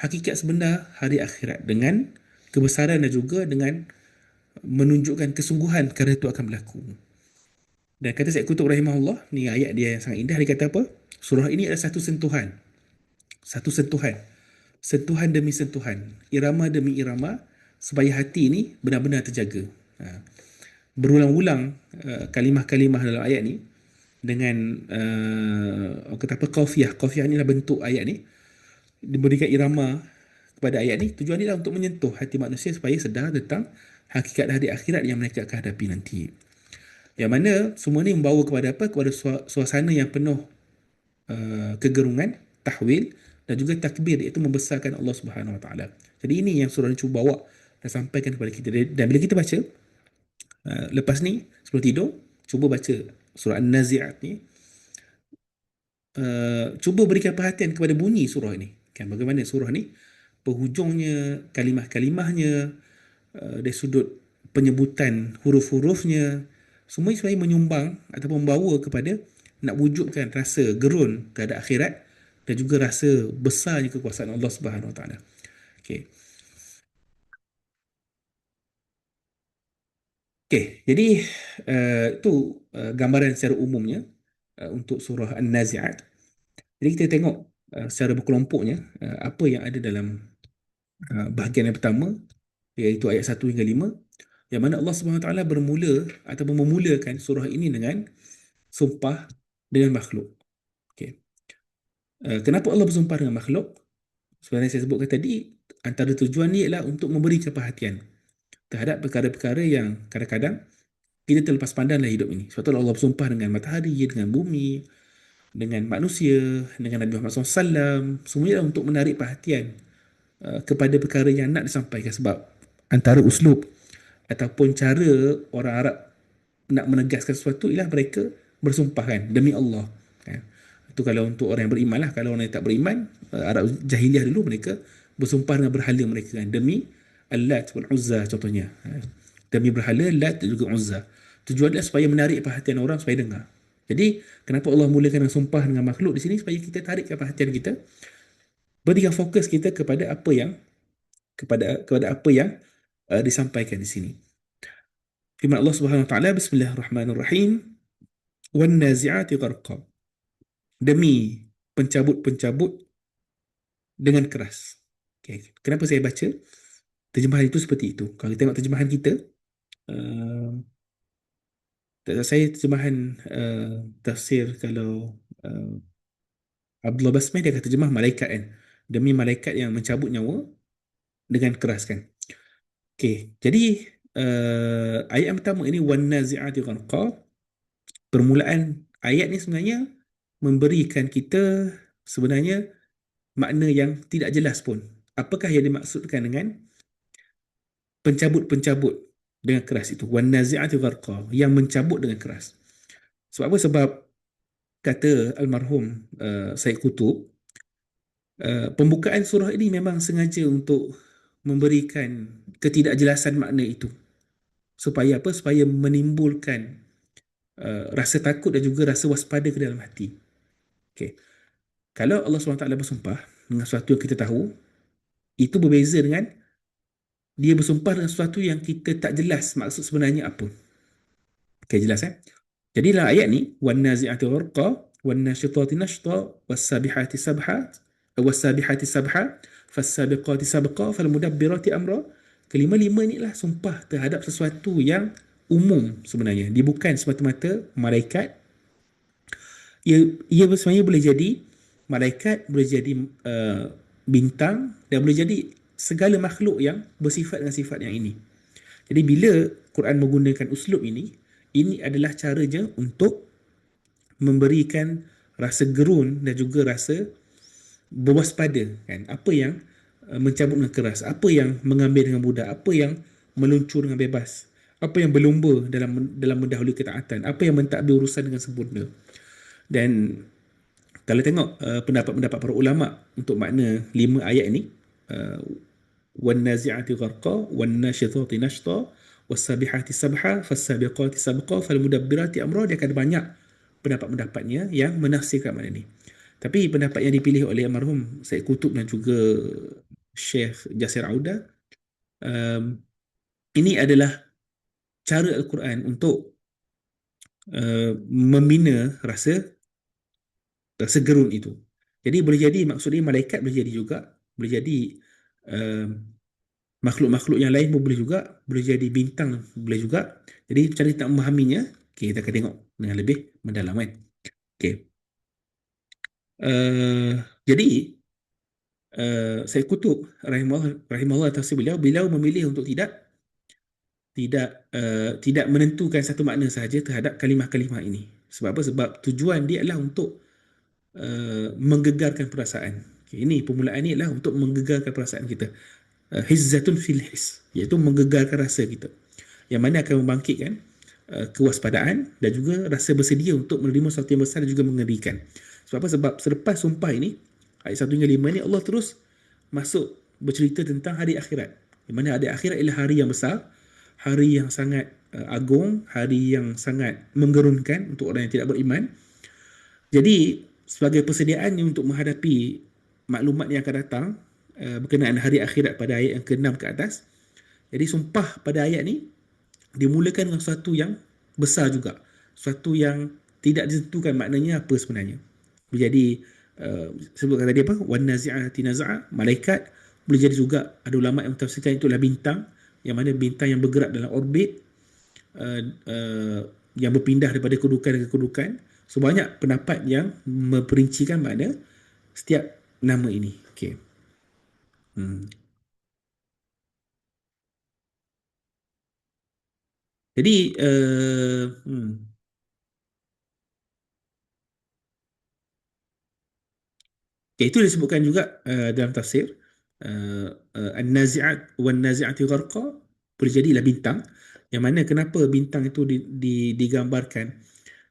hakikat sebenar hari akhirat, dengan kebesaran dan juga dengan menunjukkan kesungguhan kerana itu akan berlaku. Dan kata Syed Qutb rahimahullah, ni ayat dia yang sangat indah, dia kata apa? Surah ini adalah satu sentuhan. Satu sentuhan. Sentuhan demi sentuhan. Irama demi irama supaya hati ini benar-benar terjaga. Berulang-ulang kalimah-kalimah dalam ayat ni dengan kata apa, qafiyah. Qafiyah ni adalah bentuk ayat ni. Diberikan irama kepada ayat ni. Tujuan ni adalah untuk menyentuh hati manusia supaya sedar tentang hakikat hari akhirat yang mereka akan hadapi nanti. Yang mana semua ni membawa kepada apa? Kepada suasana yang penuh kegerungan, tahwil dan juga takbir, iaitu membesarkan Allah Subhanahu Wa Taala. Jadi ini yang surah ni cuba bawa dan sampaikan kepada kita. Dan bila kita baca lepas ni sebelum tidur, cuba baca surah An-Nazi'at ni, cuba berikan perhatian kepada bunyi surah ni kan, bagaimana surah ni penghujungnya, kalimah-kalimahnya, dari sudut penyebutan huruf-hurufnya, semua sebenarnya menyumbang ataupun membawa kepada nak wujudkan rasa gerun terhadap akhirat dan juga rasa besarnya kekuasaan Allah Subhanahu Wa Taala. Okey. Okey, jadi itu gambaran secara umumnya untuk surah An-Nazi'at. Jadi kita tengok secara berkelompoknya apa yang ada dalam bahagian yang pertama, iaitu ayat 1 hingga 5, yang mana Allah Subhanahu Wa Taala bermula ataupun memulakan surah ini dengan sumpah dengan makhluk. Okay. Kenapa Allah bersumpah dengan makhluk? Sebenarnya saya sebutkan tadi, antara tujuan ni ialah untuk memberikan perhatian terhadap perkara-perkara yang kadang-kadang kita terlepas pandang dalam hidup ini. Sebab tu Allah bersumpah dengan matahari, dengan bumi, dengan manusia, dengan Nabi Muhammad SAW. Semuanya untuk menarik perhatian kepada perkara yang nak disampaikan. Sebab antara uslub ataupun cara orang Arab nak menegaskan sesuatu ialah mereka bersumpah kan, demi Allah kan. Itu kalau untuk orang yang beriman lah. Kalau orang yang tak beriman, Arab jahiliah dulu, mereka bersumpah dengan berhala mereka kan, demi Al-Lat wal Uzza contohnya, demi berhala Lat dan juga Uzza. Tujuan dia supaya menarik perhatian orang supaya dengar. Jadi kenapa Allah mulakan dengan sumpah dengan makhluk di sini? Supaya kita tarikkan perhatian kita, berikan fokus kita kepada apa yang kepada apa yang disampaikan di sini. Firman Allah Subhanahu Wa Taala, Bismillahirrahmanirrahim, wan nazi'ati gharqa, demi pencabut-pencabut dengan keras. Okay. Kenapa saya baca terjemahan itu seperti itu? Kalau kita tengok terjemahan kita, Saya terjemahan tafsir kalau Abdullah Basmah dia kata terjemah malaikat kan. Demi malaikat yang mencabut nyawa dengan keras kan. Okey, jadi ayat yang pertama ini wan nazi'ati gharqa. Permulaan ayat ni sebenarnya memberikan kita sebenarnya makna yang tidak jelas pun. Apakah yang dimaksudkan dengan pencabut-pencabut dengan keras itu? Wan nazi'ati gharqa, yang mencabut dengan keras. Sebab apa? Sebab kata almarhum Syed Qutb, pembukaan surah ini memang sengaja untuk memberikan ketidakjelasan makna itu. Supaya apa? Supaya menimbulkan rasa takut dan juga rasa waspada ke dalam hati. Okay. Kalau Allah SWT bersumpah dengan sesuatu yang kita tahu, itu berbeza dengan dia bersumpah dengan sesuatu yang kita tak jelas maksud sebenarnya apa. Okay, jelas Jadi dalam ayat ni, wan nazi'ati gharqa, wan nasyitati nashta, was-sabihati sabha, was-sabihati sabha, fas-sabiqati sabqa, fal-mudabbirati amra. Kelima-lima ni lah sumpah terhadap sesuatu yang umum sebenarnya. Dia bukan semata-mata malaikat. Ia sebenarnya boleh jadi malaikat, boleh jadi bintang, dan boleh jadi segala makhluk yang bersifat dengan sifat yang ini. Jadi bila Quran menggunakan uslub ini adalah caranya untuk memberikan rasa gerun dan juga rasa berwaspada kan. Apa yang mencabut dengan keras, apa yang mengambil dengan mudah, apa yang meluncur dengan bebas, apa yang berlumba dalam mendahului ketaatan, apa yang mentadbir urusan dengan sempurna. Dan kalau tengok pendapat-pendapat para ulama untuk makna 5 ayat ini, uh, wan nazi'ati gharqa, wan nasyitati nashta, was-sabihati sabha, fas-sabiqati sabqa, fal mudabbirati amra, dia akan banyak pendapat-pendapatnya yang menafsirkan makna ini. Tapi pendapat yang dipilih oleh almarhum Syed Qutb dan juga Syekh Jasir Auda, um, ini adalah cara Al-Quran untuk membina rasa gerun itu. Jadi boleh jadi maksudnya malaikat boleh jadi juga, boleh jadi um, makhluk-makhluk yang lain pun boleh juga, boleh jadi bintang boleh juga. Jadi cara kita memahaminya, okay, kita akan tengok dengan lebih mendalam kan. Okay. Jadi Syed Qutb rahimahullah tafsir beliau memilih untuk tidak menentukan satu makna sahaja terhadap kalimah-kalimah ini. Sebab apa? Sebab tujuan dia adalah untuk menggegarkan perasaan. Okay, ini permulaan ni adalah untuk menggegarkan perasaan kita. Hizzatun fil his, iaitu menggegarkan rasa kita. Yang mana akan membangkitkan kewaspadaan dan juga rasa bersedia untuk menerima sesuatu yang besar dan juga mengerikan. Sebab apa? Sebab selepas sumpah ini, ayat 1 hingga 5 ni, Allah terus masuk bercerita tentang hari akhirat. Di mana hari akhirat ialah hari yang besar, hari yang sangat agung, hari yang sangat menggerunkan untuk orang yang tidak beriman. Jadi sebagai persediaannya untuk menghadapi maklumat yang akan datang berkenaan hari akhirat pada ayat yang ke-6 ke atas, jadi sumpah pada ayat ni dimulakan dengan sesuatu yang besar juga, sesuatu yang tidak ditentukan maknanya apa sebenarnya. Jadi sebutkan tadi apa, wan nazi'ati naz'a, malaikat. Boleh jadi juga ada ulama yang mentafsirkan itulah bintang, yang mana bintang yang bergerak dalam orbit, yang berpindah daripada kedudukan ke kedudukan. So banyak pendapat yang memperincikan makna setiap nama ini. Okay. Jadi okay, itu disebutkan juga dalam tafsir an-nazi'at wan nazi'ati gharqa, boleh jadilah bintang, yang mana kenapa bintang itu digambarkan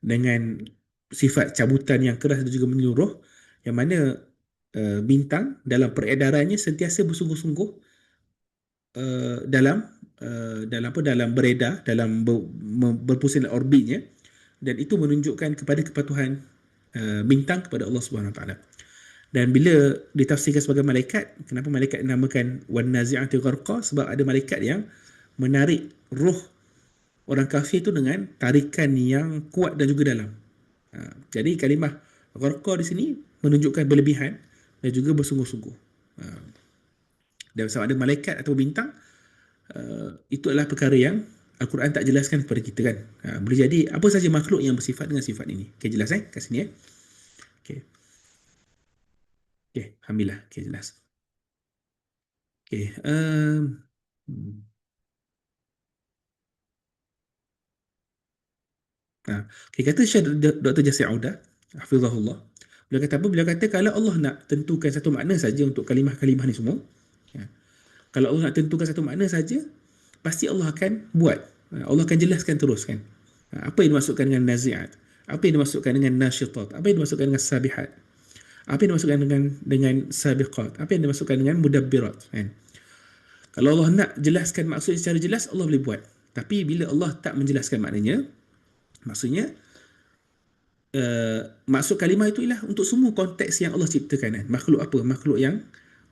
dengan sifat cabutan yang keras dan juga menyeluruh, yang mana bintang dalam peredarannya sentiasa bersungguh-sungguh dalam beredar, dalam berpusing dalam orbitnya, dan itu menunjukkan kepada kepatuhan bintang kepada Allah Subhanahu Wa Taala. Dan bila ditafsirkan sebagai malaikat, kenapa malaikat dinamakan wan nazi'ati gharqa? Sebab ada malaikat yang menarik roh orang kafir itu dengan tarikan yang kuat dan juga dalam. Jadi kalimah gharqa di sini menunjukkan berlebihan dan juga bersungguh-sungguh. Dan sama ada malaikat atau bintang, itu adalah perkara yang Al-Quran tak jelaskan kepada kita kan. Boleh jadi apa saja makhluk yang bersifat dengan sifat ini. Okay, jelas kat sini Okay. Okay, Alhamdulillah. Okay, jelas. Okay. Okay, kata Syekh Dr. Jasir Audah, Hafizahullah. Beliau kata apa? Beliau kata kalau Allah nak tentukan satu makna saja untuk kalimah-kalimah ni semua, ya, kalau Allah nak tentukan satu makna saja, pasti Allah akan buat. Allah akan jelaskan terus kan. Apa yang dimaksudkan dengan nazi'at? Apa yang dimaksudkan dengan nasyitat? Apa yang dimaksudkan dengan sabihat? Apa yang dimaksudkan dengan sabiqat? Apa yang dimaksudkan dengan mudabbirat? Kan? Kalau Allah nak jelaskan maksud secara jelas, Allah boleh buat. Tapi bila Allah tak menjelaskan maknanya, maksudnya maksud kalimah itu ialah untuk semua konteks yang Allah ciptakan kan. Makhluk apa? Makhluk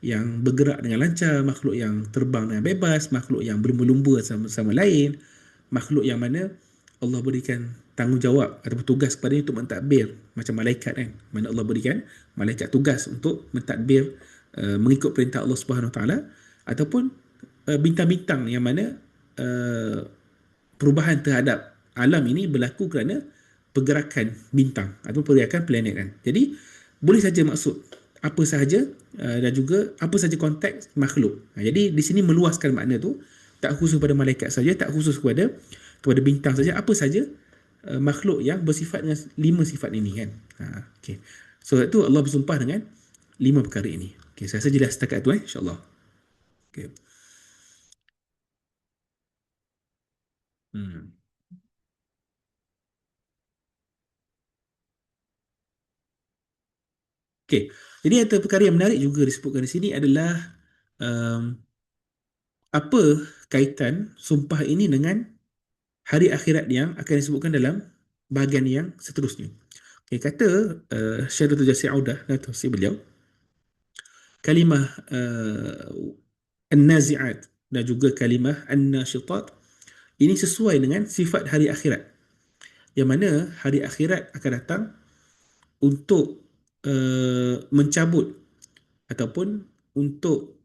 yang bergerak dengan lancar, makhluk yang terbang dengan bebas, makhluk yang berlumba-lumba sama lain, makhluk yang mana Allah berikan tanggungjawab atau tugas kepadanya untuk mentadbir macam malaikat kan. Mana Allah berikan malaikat tugas untuk mentadbir mengikut perintah Allah Subhanahu Wa Taala, ataupun bintang-bintang yang mana uh, perubahan terhadap alam ini berlaku kerana pergerakan bintang atau pergerakan planet kan. Jadi boleh saja maksud apa sahaja dan juga apa sahaja konteks makhluk. Jadi di sini meluaskan makna tu, tak khusus pada malaikat saja, tak khusus kepada bintang saja, apa saja makhluk yang bersifat dengan 5 sifat ini kan. Okay. So itu Allah bersumpah dengan 5 perkara ini. Okay, saya rasa jelas setakat tu insya-Allah. Okay. Hmm. Okay. Jadi antara perkara yang menarik juga disebutkan di sini adalah um, apa kaitan sumpah ini dengan hari akhirat yang akan disebutkan dalam bahagian yang seterusnya. Okay, kata Syekh Dr. Jasir Audah dan tafsir beliau, kalimah An-Nazi'at dan juga kalimah An-Nashitat ini sesuai dengan sifat hari akhirat. Yang mana hari akhirat akan datang untuk mencabut ataupun untuk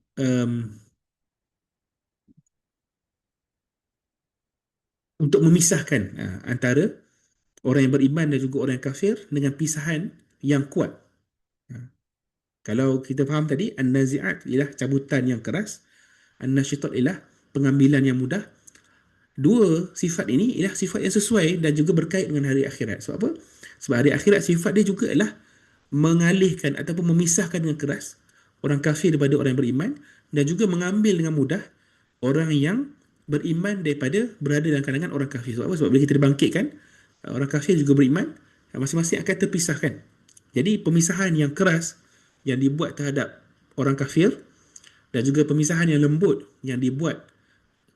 memisahkan antara orang yang beriman dan juga orang yang kafir dengan pisahan yang kuat. Kalau kita faham tadi, An-Nazi'at ialah cabutan yang keras, An-Nashitat ialah pengambilan yang mudah. Dua sifat ini ialah sifat yang sesuai dan juga berkait dengan hari akhirat. Sebab apa? Sebab hari akhirat sifat dia juga ialah mengalihkan ataupun memisahkan dengan keras orang kafir daripada orang yang beriman, dan juga mengambil dengan mudah orang yang beriman daripada berada dalam kalangan orang kafir. Sebab apa? Sebab bila kita dibangkitkan, orang kafir juga beriman, masing-masing akan terpisahkan. Jadi pemisahan yang keras yang dibuat terhadap orang kafir dan juga pemisahan yang lembut yang dibuat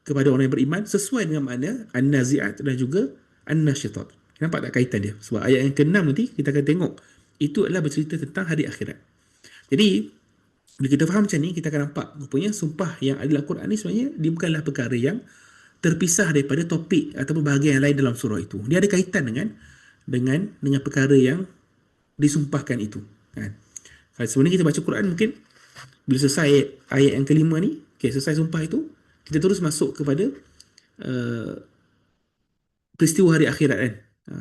kepada orang yang beriman sesuai dengan makna An-Nazi'at dan juga An-Nashitat. Nampak tak kaitan dia? Sebab ayat yang ke-6 nanti kita akan tengok itu adalah bercerita tentang hari akhirat. Jadi bila kita faham macam ni, kita akan nampak rupanya sumpah yang ada dalam Quran ni sebenarnya dia bukanlah perkara yang terpisah daripada topik ataupun bahagian yang lain dalam surah itu. Dia ada kaitan dengan perkara yang disumpahkan itu. Kan? Kalau sebenarnya kita baca Quran, mungkin bila selesai ayat yang kelima ni, okay, selesai sumpah itu, kita terus masuk kepada uh, peristiwa hari akhirat kan.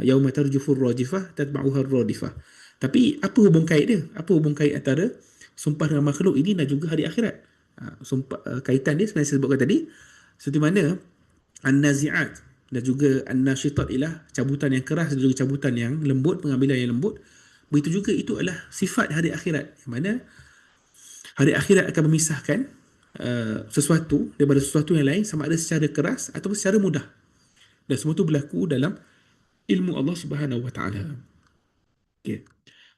Yauma tarjufur rajifah tatba'uha radifah. Tapi apa hubung kait dia? Apa hubung kait antara sumpah dengan makhluk ini dan juga hari akhirat? Kaitan dia sebenarnya saya sebutkan tadi, seperti mana An-Nazi'at dan juga An-Nashitat ialah cabutan yang keras dan juga cabutan yang lembut, pengambilan yang lembut. Begitu juga itu adalah sifat hari akhirat, yang mana hari akhirat akan memisahkan sesuatu daripada sesuatu yang lain, sama ada secara keras ataupun secara mudah. Dan semua itu berlaku dalam ilmu Allah Subhanahu Wa Taala. Okay.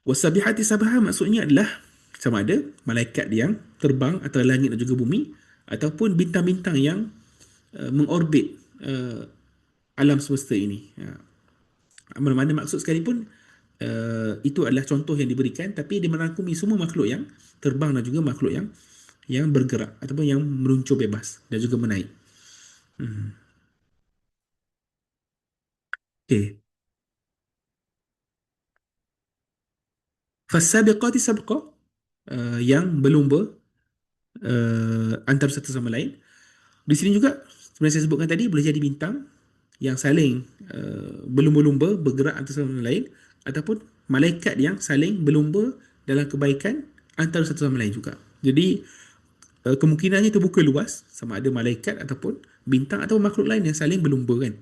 Wasabihati sabha maksudnya adalah sama ada malaikat yang terbang antara langit dan juga bumi, ataupun bintang-bintang yang mengorbit alam semesta ini. Mana-mana maksud sekalipun, itu adalah contoh yang diberikan, tapi dia merangkumi semua makhluk yang terbang dan juga makhluk yang bergerak ataupun yang meluncur bebas dan juga menaik. Okay. Fasabiqati sabqa, yang berlumba antara satu sama lain. Di sini juga Sebenarnya saya sebutkan tadi boleh jadi bintang yang saling berlumba-lumba bergerak antara satu sama lain, ataupun malaikat yang saling berlumba dalam kebaikan antara satu sama lain juga. Jadi kemungkinannya terbuka luas, sama ada malaikat ataupun bintang atau makhluk lain yang saling berlumba kan.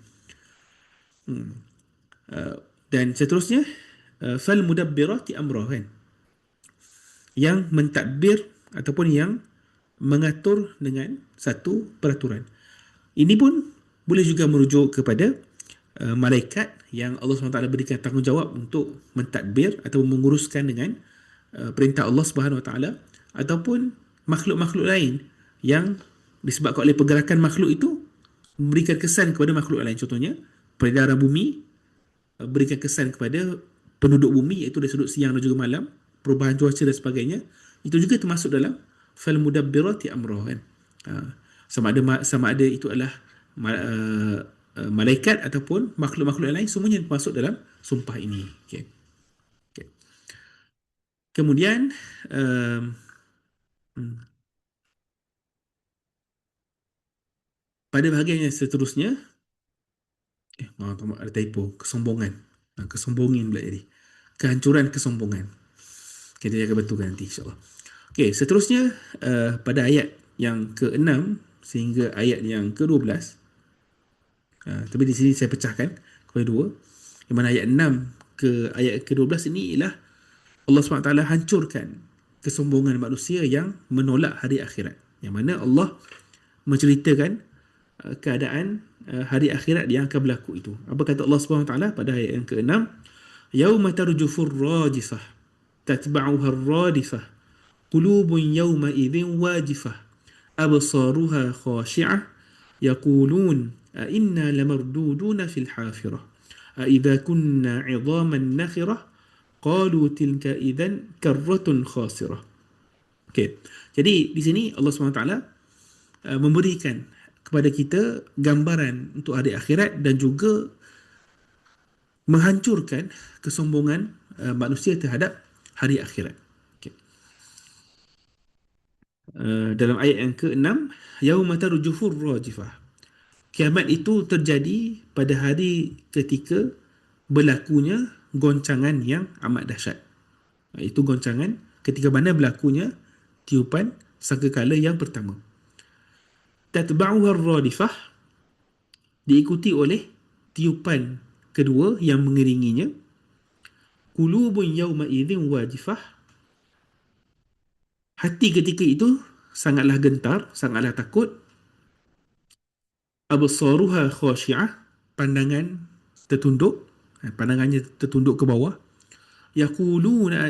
Dan seterusnya, fal mudabbirati amrah kan, yang mentadbir ataupun yang mengatur dengan satu peraturan. Ini pun boleh juga merujuk kepada malaikat yang Allah SWT berikan tanggungjawab untuk mentadbir atau menguruskan dengan perintah Allah Subhanahu Wa Taala, ataupun makhluk-makhluk lain yang disebabkan oleh pergerakan makhluk itu memberikan kesan kepada makhluk lain. Contohnya peredaran bumi berikan kesan kepada penduduk bumi, iaitu dari sudut siang dan juga malam, perubahan cuaca dan sebagainya. Itu juga termasuk dalam fal mudabbirati amrah kan. Sama ada itu adalah malaikat ataupun makhluk-makhluk yang lain, semuanya masuk dalam sumpah ini. Okay. Okay. Kemudian pada bahagian yang seterusnya, ada typo, kesombongan. Kesombongan pula jadi. Kehancuran kesombongan. Kita akan betulkan nanti insyaAllah. Okey, seterusnya pada ayat yang ke-6 sehingga ayat yang ke-12. Tapi di sini saya pecahkan kepada dua. Di mana ayat 6 ke ayat ke-12 ini ialah Allah SWT hancurkan kesombongan manusia yang menolak hari akhirat. Yang mana Allah menceritakan keadaan hari akhirat yang akan berlaku itu. Apa kata Allah SWT pada ayat yang ke-6? Yauma tarjufur rajifah tatba'uha ar-radifah qulubun yawma idzin wajifah absaruha khashi'ah yaqulun a inna lamarduduna fil hafirah a idza kunna 'idhaman nakhirah qalu tilka idzan karratun khasirah. Okey. Jadi di sini Allah SWT memberikan kepada kita gambaran untuk hari akhirat dan juga menghancurkan kesombongan manusia terhadap hari akhirat. Okay. Dalam ayat yang ke-6, yauma tarjufur rajifah. Kiamat itu terjadi pada hari ketika berlakunya goncangan yang amat dahsyat. Itu goncangan ketika mana berlakunya tiupan sangkakala yang pertama. Tatba'uha ar-radifah, diikuti oleh tiupan kedua yang mengiringinya. Qulubun yawma idzin wajifah, hati ketika itu sangatlah gentar, sangatlah takut. Absaruha khashi'ah, pandangan tertunduk, pandangannya tertunduk ke bawah. Yaquluna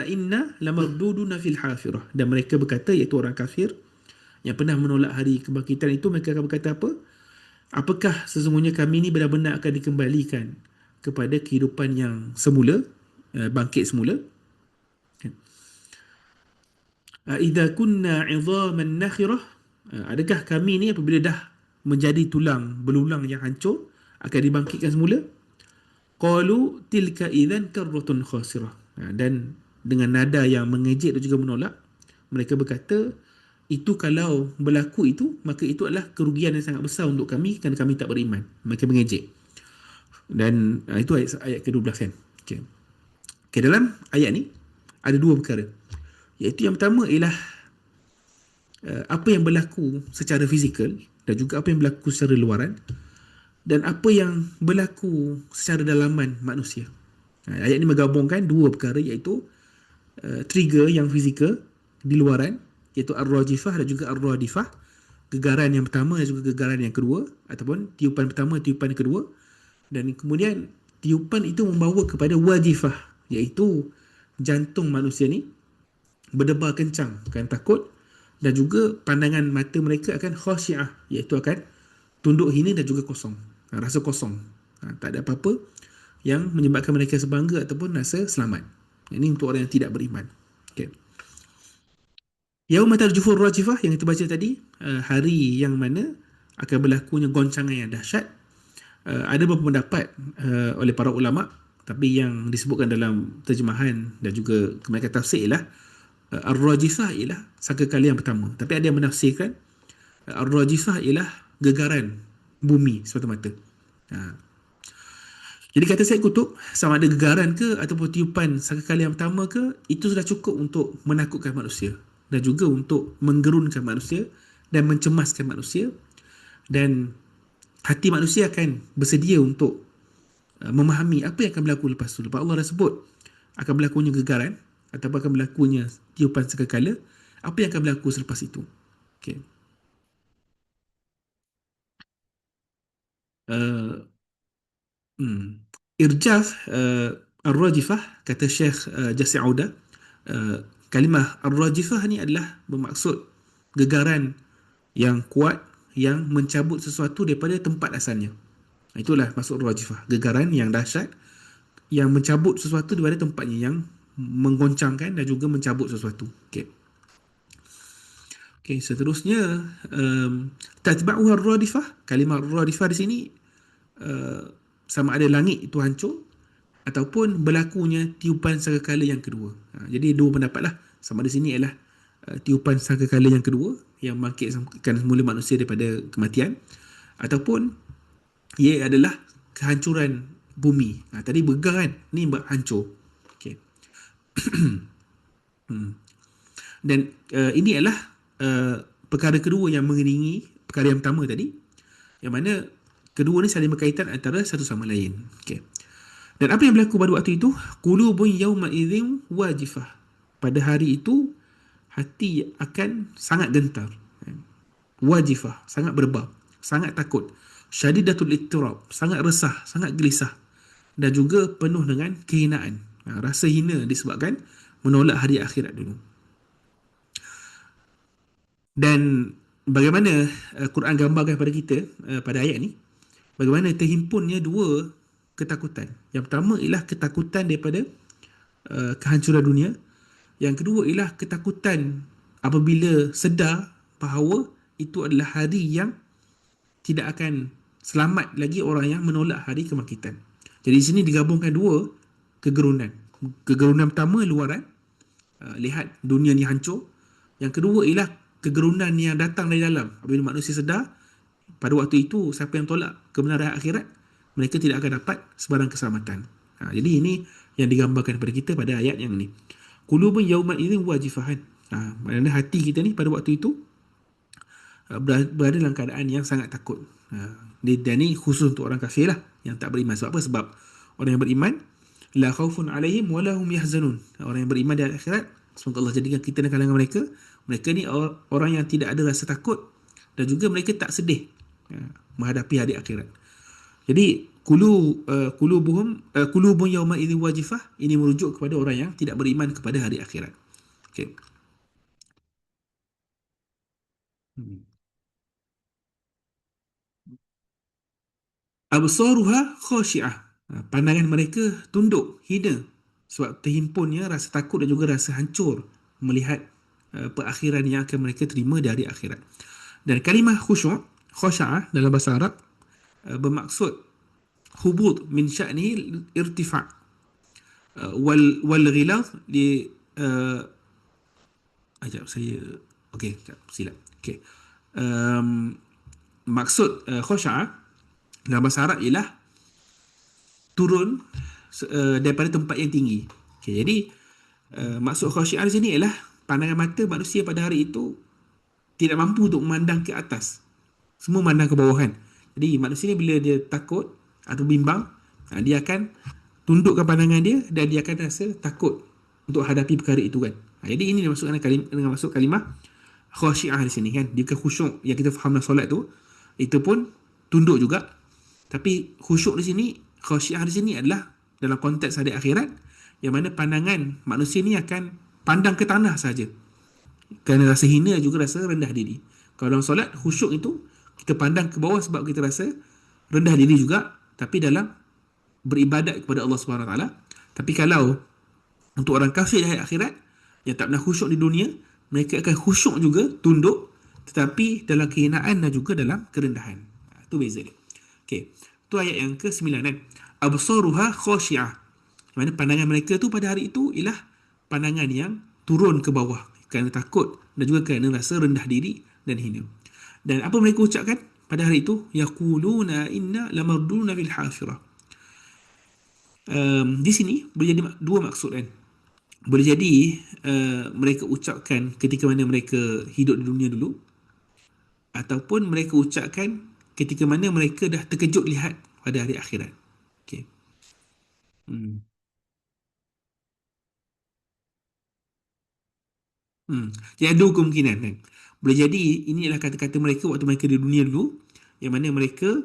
inna lamarduduna fil hafirah, dan mereka berkata, iaitu orang kafir yang pernah menolak hari kebangkitan itu, mereka akan berkata apa? Apakah sesungguhnya kami ini benar-benar akan dikembalikan kepada kehidupan yang semula, bangkit semula? Idza kunna 'idhaman nakhirah, adakah kami ni apabila dah menjadi tulang belulang yang hancur akan dibangkitkan semula? Qalu tilka idzan karratun khasirah. Dan dengan nada yang mengejek dan juga menolak, mereka berkata, itu kalau berlaku itu, maka itu adalah kerugian yang sangat besar untuk kami kerana kami tak beriman. Mereka mengejek. Dan itu ayat ke-12 kan. Okay. Okay, dalam ayat ni ada dua perkara. Iaitu yang pertama ialah apa yang berlaku secara fizikal dan juga apa yang berlaku secara luaran, dan apa yang berlaku secara dalaman manusia. Ayat ini menggabungkan dua perkara, iaitu trigger yang fizikal di luaran, iaitu ar-rajifah dan juga ar-radifah, gegaran yang pertama dan juga gegaran yang kedua, ataupun tiupan pertama, tiupan kedua, dan kemudian tiupan itu membawa kepada wajifah, iaitu jantung manusia ni berdebar kencang kerana takut, dan juga pandangan mata mereka akan khasyiah, iaitu akan tunduk hina dan juga kosong, rasa kosong, tak ada apa-apa yang menyebabkan mereka sebangga ataupun rasa selamat. Ini untuk orang yang tidak beriman. Okay. Yauma tarjufur rajifah yang kita baca tadi, hari yang mana akan berlakunya goncangan yang dahsyat. Ada beberapa pendapat oleh para ulama, tapi yang disebutkan dalam terjemahan dan juga kebanyakan tafsir ialah ar-rajifah ialah sangkakala yang pertama. Tapi ada yang menafsirkan Ar-rajifah ialah gegaran bumi semata-mata. Ha. Jadi kata Syed Kutub, sama ada gegaran ke ataupun tiupan sangkakala yang pertama ke, itu sudah cukup untuk menakutkan manusia dan juga untuk menggerunkan manusia dan mencemaskan manusia, dan hati manusia akan bersedia untuk memahami apa yang akan berlaku lepas tu. Lepas Allah dah sebut akan berlakunya gegaran ataupun akan berlakunya tiupan sangkakala, apa yang akan berlaku selepas itu. Okay. Uh, Irjaf Ar-Rajifah, kata Syekh Jassi Auda, kalimah Ar-Rajifah ni adalah bermaksud gegaran yang kuat yang mencabut sesuatu daripada tempat asalnya. Itulah maksud Ar-Rajifah, gegaran yang dahsyat yang mencabut sesuatu daripada tempatnya, yang menggoncangkan dan juga mencabut sesuatu. Okey. Okey, seterusnya tatba'u Ar-Radifah. Kalimah Ar-Radifah di sini sama ada langit itu hancur ataupun berlakunya tiupan sangkakala yang kedua. Jadi dua pendapat lah. Sama ada sini ialah tiupan sangkakala yang kedua yang bangkitkan semula manusia daripada kematian, ataupun ia adalah kehancuran bumi. Tadi bergegar kan, ni hancur. Okay. Dan ini adalah perkara kedua yang mengiringi perkara yang pertama tadi, yang mana kedua ni saling berkaitan antara satu sama lain. Okay. Dan apa yang berlaku pada waktu itu? Qulubun yawma idzin wajifah. Pada hari itu hati akan sangat gentar. Wajifah, sangat berbab, sangat takut. Syadidatul ittirab, sangat resah, sangat gelisah, dan juga penuh dengan kehinaan. Rasa hina disebabkan menolak hari akhirat dulu. Dan bagaimana Quran gambarkan pada kita pada ayat ni, bagaimana terhimpunnya dua ketakutan. Yang pertama ialah ketakutan daripada kehancuran dunia. Yang kedua ialah ketakutan apabila sedar bahawa itu adalah hari yang tidak akan selamat lagi orang yang menolak hari kebangkitan. Jadi di sini digabungkan dua kegerunan. Kegerunan pertama luaran, lihat dunia ni hancur. Yang kedua ialah kegerunan yang datang dari dalam. Apabila manusia sedar pada waktu itu siapa yang tolak kebenaran akhirat, mereka tidak akan dapat sebarang keselamatan. Jadi ini yang digambarkan kepada kita pada ayat yang ni. Qulubun yawma idzin wajifahan. Maknanya hati kita ni pada waktu itu berada dalam keadaan yang sangat takut. Dan ni khusus untuk orang kafir lah, yang tak beriman. Sebab apa? Sebab orang yang beriman, la khaufun alaihim wa lahum yahzanun. Orang yang beriman di akhirat, semoga Allah jadikan kita dalam kalangan mereka. Mereka ni orang yang tidak ada rasa takut dan juga mereka tak sedih menghadapi hari akhirat. Jadi qulubun yawma idzin wajifah, ini merujuk kepada orang yang tidak beriman kepada hari akhirat. Okey. Absaruha khashi'ah. Pandangan mereka tunduk, hina, sebab terhimpunnya rasa takut dan juga rasa hancur melihat perakhiran yang akan mereka terima dari akhirat. Dan kalimah khashi'ah dalam bahasa Arab bermaksud hubud min sya'ni irtifa' wal ghilaz di ajak saya okey, silap. Okey. Maksud khashi'ah dalam bahasa Arab ialah turun daripada tempat yang tinggi. Okay, jadi maksud khasyi'ah di sini ialah pandangan mata manusia pada hari itu tidak mampu untuk memandang ke atas. Semua memandang ke bawah kan. Jadi manusia ni bila dia takut atau bimbang, dia akan tundukkan pandangan dia dan dia akan rasa takut untuk hadapi perkara itu kan. Jadi ini dimasukkan dengan maksud kalimah khasyi'ah di sini kan. Dia khusyuk yang kita faham dalam solat tu, itu pun tunduk juga. Tapi khusyuk di sini, khasyi'ah di sini adalah dalam konteks hari akhirat, yang mana pandangan manusia ni akan pandang ke tanah saja. Kerana rasa hina juga rasa rendah diri. Kalau dalam solat, khusyuk itu kita pandang ke bawah sebab kita rasa rendah diri juga, tapi dalam beribadat kepada Allah Subhanahu Wa Taala. Tapi kalau untuk orang kafir di hari akhirat yang tak pernah khusyuk di dunia, mereka akan khusyuk juga, tunduk, tetapi dalam kehinaan dan juga dalam kerendahan. Itu beza dia. Okey, itu ayat yang ke-9 kan. Absaruha khasyi'ah. Mana pandangan mereka tu pada hari itu ialah pandangan yang turun ke bawah kerana takut dan juga kerana rasa rendah diri dan hina. Dan apa mereka ucapkan pada hari itu? Yaquluna inna lamarduna fil hafirah. Di sini boleh jadi dua maksud kan. Boleh jadi mereka ucapkan ketika mana mereka hidup di dunia dulu, ataupun mereka ucapkan ketika mana mereka dah terkejut lihat pada hari akhirat. Okay. Hmm. Hmm. Jadi ada dua kemungkinan kan. Boleh jadi ini adalah kata-kata mereka waktu mereka di dunia dulu, yang mana mereka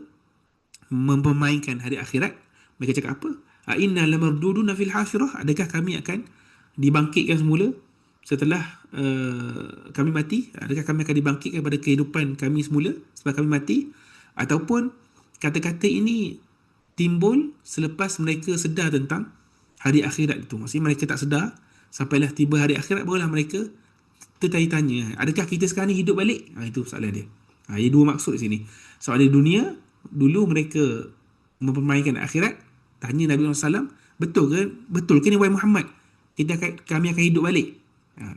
mempermainkan hari akhirat. Mereka cakap apa? A inna lamarduduna fil hafirah, adakah kami akan dibangkitkan semula setelah kami mati? Adakah kami akan dibangkitkan pada kehidupan kami semula setelah kami mati? Ataupun kata-kata ini timbul selepas mereka sedar tentang hari akhirat itu. Maksudnya mereka tak sedar sampailah tiba hari akhirat, barulah mereka tertanya-tanya, adakah kita sekarang ni hidup balik? Itu soalan dia. Ada dua maksud di sini. Soalan di dunia, dulu mereka mempermainkan akhirat, tanya Nabi SAW, betul ke ni wahai Muhammad? Kami akan hidup balik.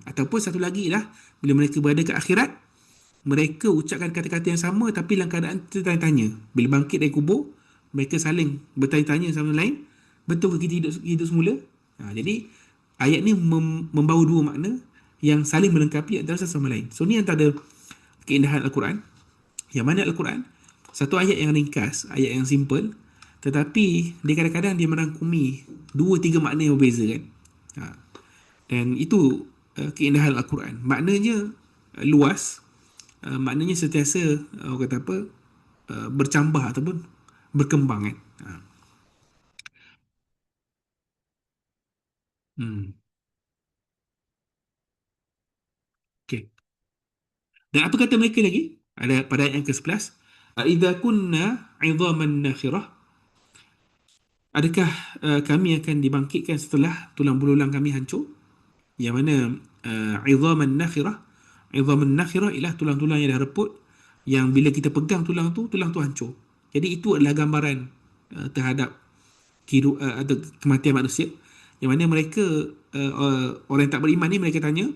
Ataupun satu lagi lah, bila mereka berada ke akhirat, mereka ucapkan kata-kata yang sama tapi dalam keadaan tertanya-tanya. Bila bangkit dari kubur, mereka saling bertanya-tanya sama lain, betul ke kita hidup semula? Jadi ayat ni membawa dua makna yang saling melengkapi antara satu sama lain. So ni antara keindahan Al-Quran. Yang mana Al-Quran satu ayat yang ringkas, ayat yang simple, tetapi dia kadang-kadang dia merangkumi dua tiga makna yang berbeza kan. Ha. Dan itu keindahan Al-Quran. Maknanya luas, maknanya sentiasa orang kata apa, bercambah ataupun berkembang kan. Hmm. Okay. Dan apa kata mereka lagi? Ada pada ayat yang ke-11, "Idza kunna 'idhaman nakhirah", adakah kami akan dibangkitkan setelah tulang belulang kami hancur? Yang mana 'idhaman nakhirah, 'idhaman nakhirah ialah tulang-tulang yang dah reput, yang bila kita pegang tulang tu hancur. Jadi itu adalah gambaran terhadap atau kematian manusia, yang mana mereka orang yang tak beriman ni mereka tanya,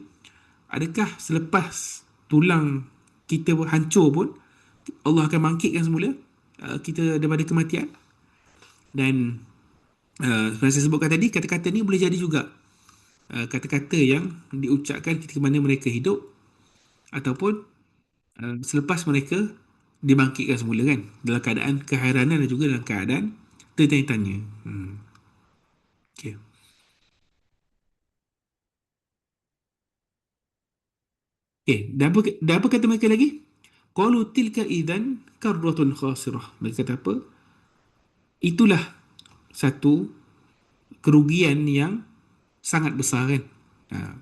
adakah selepas tulang kita hancur pun Allah akan bangkitkan semula kita daripada kematian? Dan seperti saya sebutkan tadi, kata-kata ni boleh jadi juga kata-kata yang diucapkan ketika mana mereka hidup, ataupun selepas mereka dibangkitkan semula kan, dalam keadaan keheranan dan juga dalam keadaan tertanya-tanya. Okay. Okay. Dan apa kata mereka lagi? Qalu tilka idzan karratun khasirah. Mereka kata apa? Itulah satu kerugian yang sangat besar kan. Ha.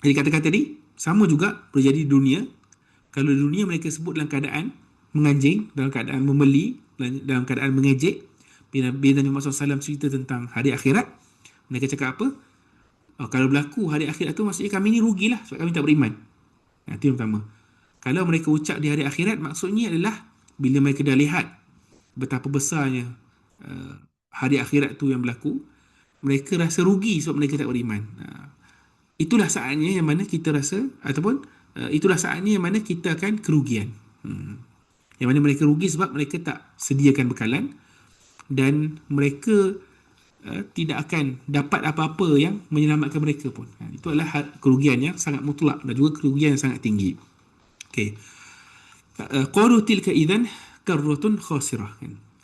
Jadi kata-kata ni sama juga terjadi di dunia. Kalau di dunia mereka sebut dalam keadaan menganjing, dalam keadaan membeli, dalam keadaan mengejek. Bila Nabi Muhammad SAW cerita tentang hari akhirat, mereka cakap apa? Kalau berlaku hari akhirat tu, maksudnya kami ni rugilah sebab kami tak beriman. Itu yang pertama. Kalau mereka ucap di hari akhirat, maksudnya adalah bila mereka dah lihat betapa besarnya uh, hari akhirat tu yang berlaku, mereka rasa rugi sebab mereka tak beriman. Itulah saatnya yang mana kita rasa, ataupun itulah saatnya yang mana kita akan kerugian. Yang mana mereka rugi sebab mereka tak sediakan bekalan, dan mereka tidak akan dapat apa-apa yang menyelamatkan mereka pun. Itu adalah kerugian yang sangat mutlak dan juga kerugian yang sangat tinggi. Okay. Qalu tilka idzan karratun khasirah.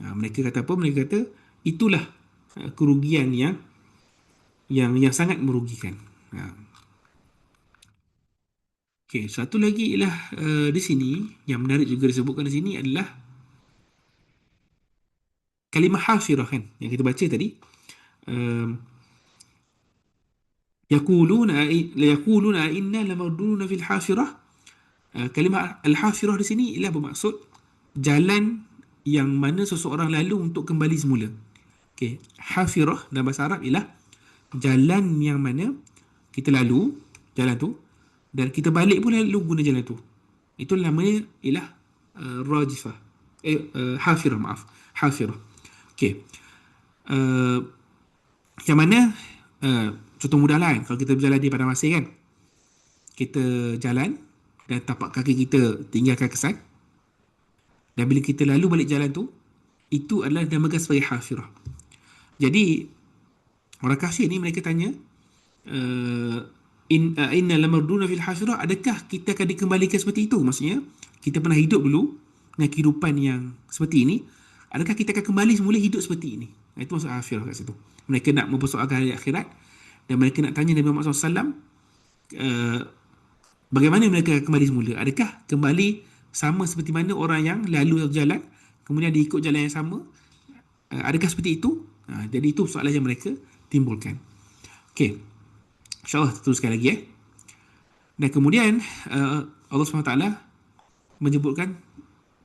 Mereka kata apa? Mereka kata itulah kerugian yang sangat merugikan. Okey, satu lagi ialah di sini yang menarik juga disebutkan di sini adalah kalimah hafirah kan yang kita baca tadi. Um, yaquluna inna lamarduna fil hafirah. Kalimah al-hafirah di sini ialah bermaksud jalan yang mana seseorang lalu untuk kembali semula. Okey, hafirah dalam bahasa Arab ialah jalan yang mana kita lalu jalan tu, dan kita balik pun lalu guna jalan tu. Itu namanya ialah rajifah. Hafirah, maaf. Hafirah. Okey. Uh, yang mana contoh mudah lah kan, kalau kita berjalan di padang pasir kan, kita jalan dan tapak kaki kita tinggalkan kesan. Dan bila kita lalu balik jalan tu, itu adalah dinamakan sebagai hafirah. Jadi orang kafir ni mereka tanya, uh, inna lamarduna fil hafirah, adakah kita akan dikembalikan seperti itu? Maksudnya kita pernah hidup dulu dengan kehidupan yang seperti ini, adakah kita akan kembali semula hidup seperti ini? Itu maksud hafirah kat situ. Mereka nak mempersoalkan hari akhirat, dan mereka nak tanya Nabi Muhammad SAW, uh, bagaimana mereka akan kembali semula? Adakah kembali sama seperti mana orang yang lalu satu jalan kemudian diikut jalan yang sama? Adakah seperti itu? Jadi itu soalan yang mereka timbulkan. Okey, InsyaAllah teruskan lagi Dan kemudian Allah SWT menyebutkan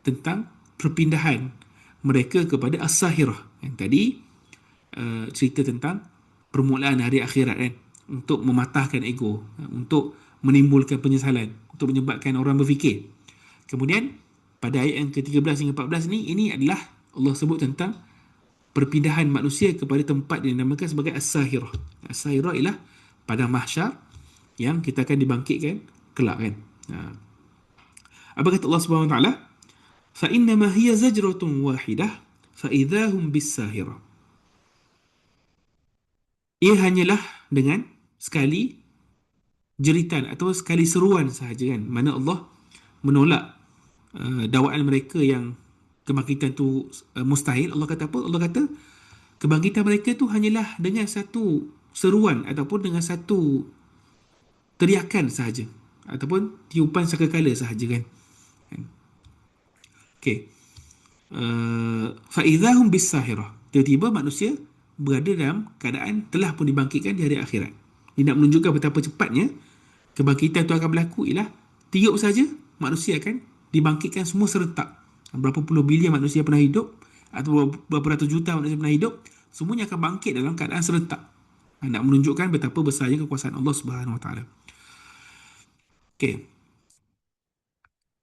tentang perpindahan mereka kepada As-Sahirah. Yang tadi cerita tentang permulaan hari akhirat kan, untuk mematahkan ego, untuk menimbulkan penyesalan, untuk menyebabkan orang berfikir. Kemudian pada ayat yang ke-13 hingga 14 ni, ini adalah Allah sebut tentang perpindahan manusia kepada tempat yang dinamakan sebagai As-Sahirah. As-Sahirah ialah padang mahsyar yang kita akan dibangkitkan kelak kan. Apa kata Allah Subhanahu Wa Taala? Fa innama hiya zajratun wahidah fa idzahum bis-sahirah. Ia hanyalah dengan sekali jeritan atau sekali seruan sahaja kan. Mana Allah menolak dakwaan mereka yang kebangkitan tu mustahil. Allah kata apa? Allah kata kebangkitan mereka tu hanyalah dengan satu seruan ataupun dengan satu teriakan sahaja, ataupun tiupan sakakala sahaja kan. Okey. Fa idzahum bis-sahirah. Tiba-tiba manusia berada dalam keadaan telah pun dibangkitkan di hari akhirat. Ini nak menunjukkan betapa cepatnya kebangkitan itu akan berlaku. Ialah tiup saja manusia akan dibangkitkan semua serentak. Berapa puluh bilion manusia pernah hidup, atau berapa ratus juta manusia pernah hidup, semuanya akan bangkit dalam keadaan serentak. Nak menunjukkan betapa besarnya kekuasaan Allah Subhanahu Wa Taala. Okey.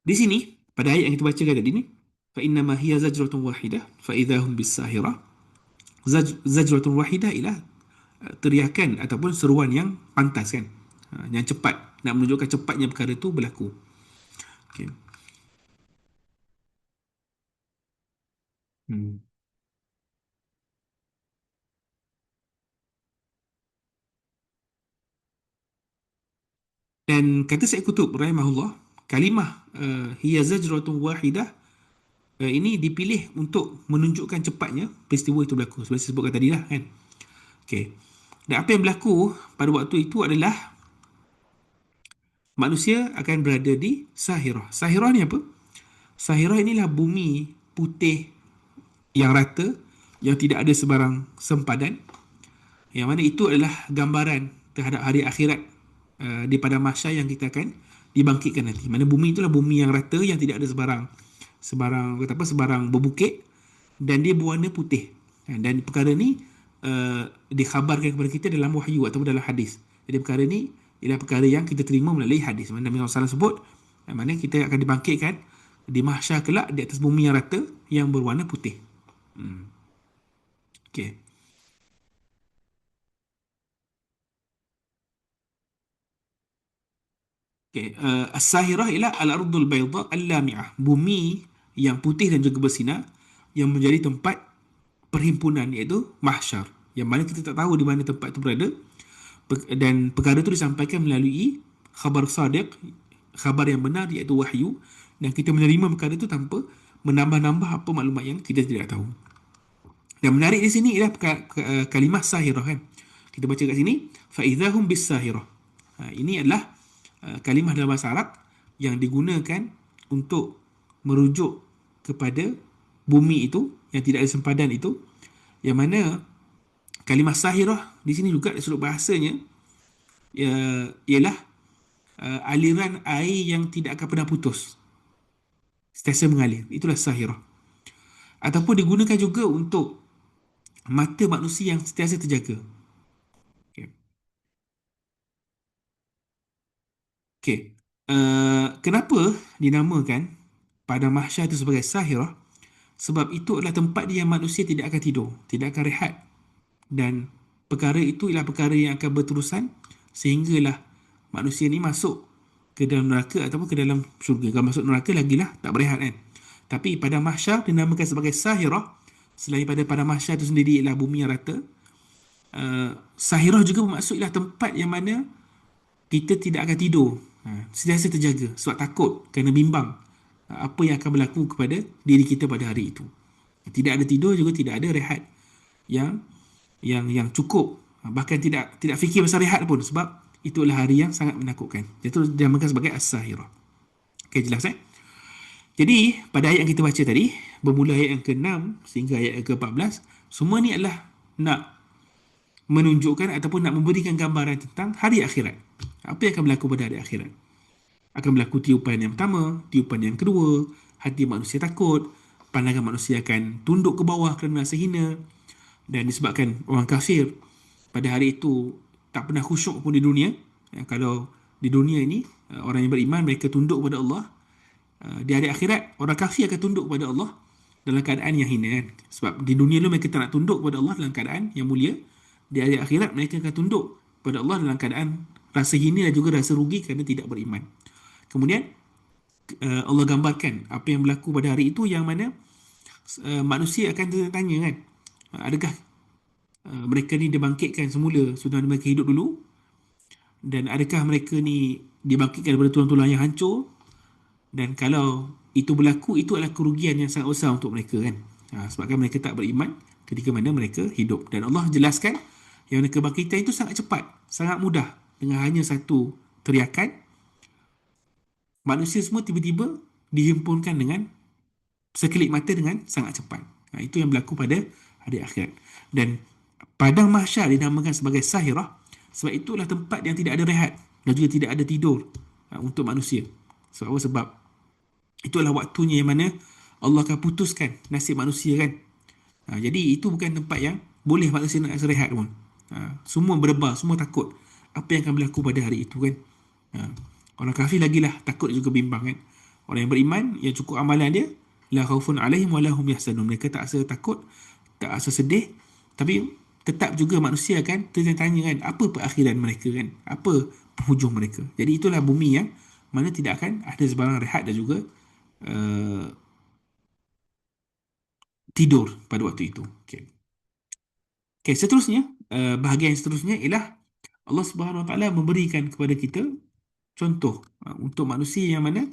Di sini pada ayat yang kita bacakan tadi ni, fa innama hiya zajratun wahidah fa idzahum bis-sahirah. Zajratun wahidah ialah teriakan ataupun seruan yang pantas kan, yang cepat, nak menunjukkan cepatnya perkara itu berlaku. Okay. Dan kata Syekh Qutb rahimahullah, kalimah hiya zajratun wahidah ini dipilih untuk menunjukkan cepatnya peristiwa itu berlaku, seperti saya sebutkan tadi lah kan. Okay. Dan apa yang berlaku pada waktu itu adalah manusia akan berada di Sahirah. Sahirah ni apa? Sahirah inilah bumi putih yang rata, yang tidak ada sebarang sempadan, yang mana itu adalah gambaran terhadap hari akhirat di padang mahsyar yang kita akan dibangkitkan nanti. Mana bumi itulah bumi yang rata, yang tidak ada sebarang berbukit, dan dia berwarna putih. Dan perkara ni dikhabarkan kepada kita dalam wahyu atau dalam hadis. Jadi perkara ni ialah perkara yang kita terima melalui hadis. Mana Nabi SAW sebut, mana kita akan dibangkitkan di mahsyar kelak di atas bumi yang rata yang berwarna putih. Okey. Okay. As-Sahirah ialah al-ardul bayda al-lami'ah, bumi yang putih dan juga bersinar, yang menjadi tempat perhimpunan, iaitu mahsyar, yang mana kita tak tahu di mana tempat itu berada. Dan perkara itu disampaikan melalui khabar sadiq, khabar yang benar, iaitu wahyu, dan kita menerima perkara itu tanpa menambah-nambah apa maklumat yang kita tidak tahu. Dan menarik di sini ialah kalimah sahirah kan. Kita baca kat sini, fa idzahum bis-sahirah. Ini adalah kalimah dalam bahasa Arab yang digunakan untuk merujuk kepada bumi itu yang tidak ada sempadan itu, yang mana kalimah sahirah di sini juga dari sudut bahasanya ialah aliran air yang tidak akan pernah putus, sentiasa mengalir. Itulah sahirah. Ataupun digunakan juga untuk mata manusia yang sentiasa terjaga. Okay. Okay. Kenapa dinamakan padang mahsyar itu sebagai sahirah? Sebab itu adalah tempat yang manusia tidak akan tidur, tidak akan rehat. Dan perkara itu ialah perkara yang akan berterusan sehinggalah manusia ni masuk ke dalam neraka ataupun ke dalam syurga. Kalau masuk neraka lagilah tak berehat kan. Tapi padang mahsyar dinamakan sebagai Sahirah. Selain pada padang mahsyar itu sendiri ialah bumi yang rata. Sahirah juga bermaksud ialah tempat yang mana kita tidak akan tidur. Sentiasa terjaga sebab takut kerana bimbang apa yang akan berlaku kepada diri kita pada hari itu. Tidak ada tidur juga tidak ada rehat yang yang cukup. Bahkan tidak fikir pasal rehat pun sebab itulah hari yang sangat menakutkan. Itu dinamakan sebagai As-Sahirah. Okey, jelas Jadi pada ayat yang kita baca tadi, bermula ayat yang ke-6 sehingga ayat yang ke-14, semua ni adalah nak menunjukkan ataupun nak memberikan gambaran tentang hari akhirat. Apa yang akan berlaku pada hari akhirat? Akan berlaku tiupan yang pertama, tiupan yang kedua, hati manusia takut, pandangan manusia akan tunduk ke bawah kerana rasa hina, dan disebabkan orang kafir pada hari itu tak pernah khusyuk pun di dunia. Kalau di dunia ini orang yang beriman mereka tunduk kepada Allah, di hari akhirat orang kafir akan tunduk kepada Allah dalam keadaan yang hina kan. Sebab di dunia lu mereka tak nak tunduk kepada Allah dalam keadaan yang mulia. Di hari akhirat mereka akan tunduk kepada Allah dalam keadaan rasa hina dan juga rasa rugi kerana tidak beriman. Kemudian Allah gambarkan apa yang berlaku pada hari itu yang mana manusia akan tanya kan, adakah mereka ni dibangkitkan semula sudah mereka hidup dulu, dan adakah mereka ni dibangkitkan daripada tulang-tulang yang hancur, dan kalau itu berlaku itu adalah kerugian yang sangat besar untuk mereka kan. Sebabkan mereka tak beriman ketika mana mereka hidup, dan Allah jelaskan yang kebangkitan itu sangat cepat, sangat mudah, dengan hanya satu teriakan manusia semua tiba-tiba dihimpunkan dengan sekelip mata dengan sangat cepat. Itu yang berlaku pada hari akhirat. Dan padang mahsyar dinamakan sebagai Sahirah sebab itulah tempat yang tidak ada rehat dan juga tidak ada tidur untuk manusia. Sebab apa? Sebab itulah waktunya yang mana Allah akan putuskan nasib manusia kan. Jadi itu bukan tempat yang boleh manusia nak rehat pun. Semua berdebar, semua takut apa yang akan berlaku pada hari itu kan. Orang kafir lagilah takut juga bimbang kan. Orang yang beriman yang cukup amalan dia, la khaufun alaihim wa lahum yahzanun. Mereka tak rasa takut, tak rasa sedih, tapi tetap juga manusia kan tanya-tanya kan apa perakhiran mereka kan, apa penghujung mereka. Jadi itulah bumi yang mana tidak akan ada sebarang rehat dan juga uh, tidur pada waktu itu. Okay. Okay, seterusnya, bahagian seterusnya ialah Allah Subhanahu Wa Taala memberikan kepada kita contoh untuk manusia yang mana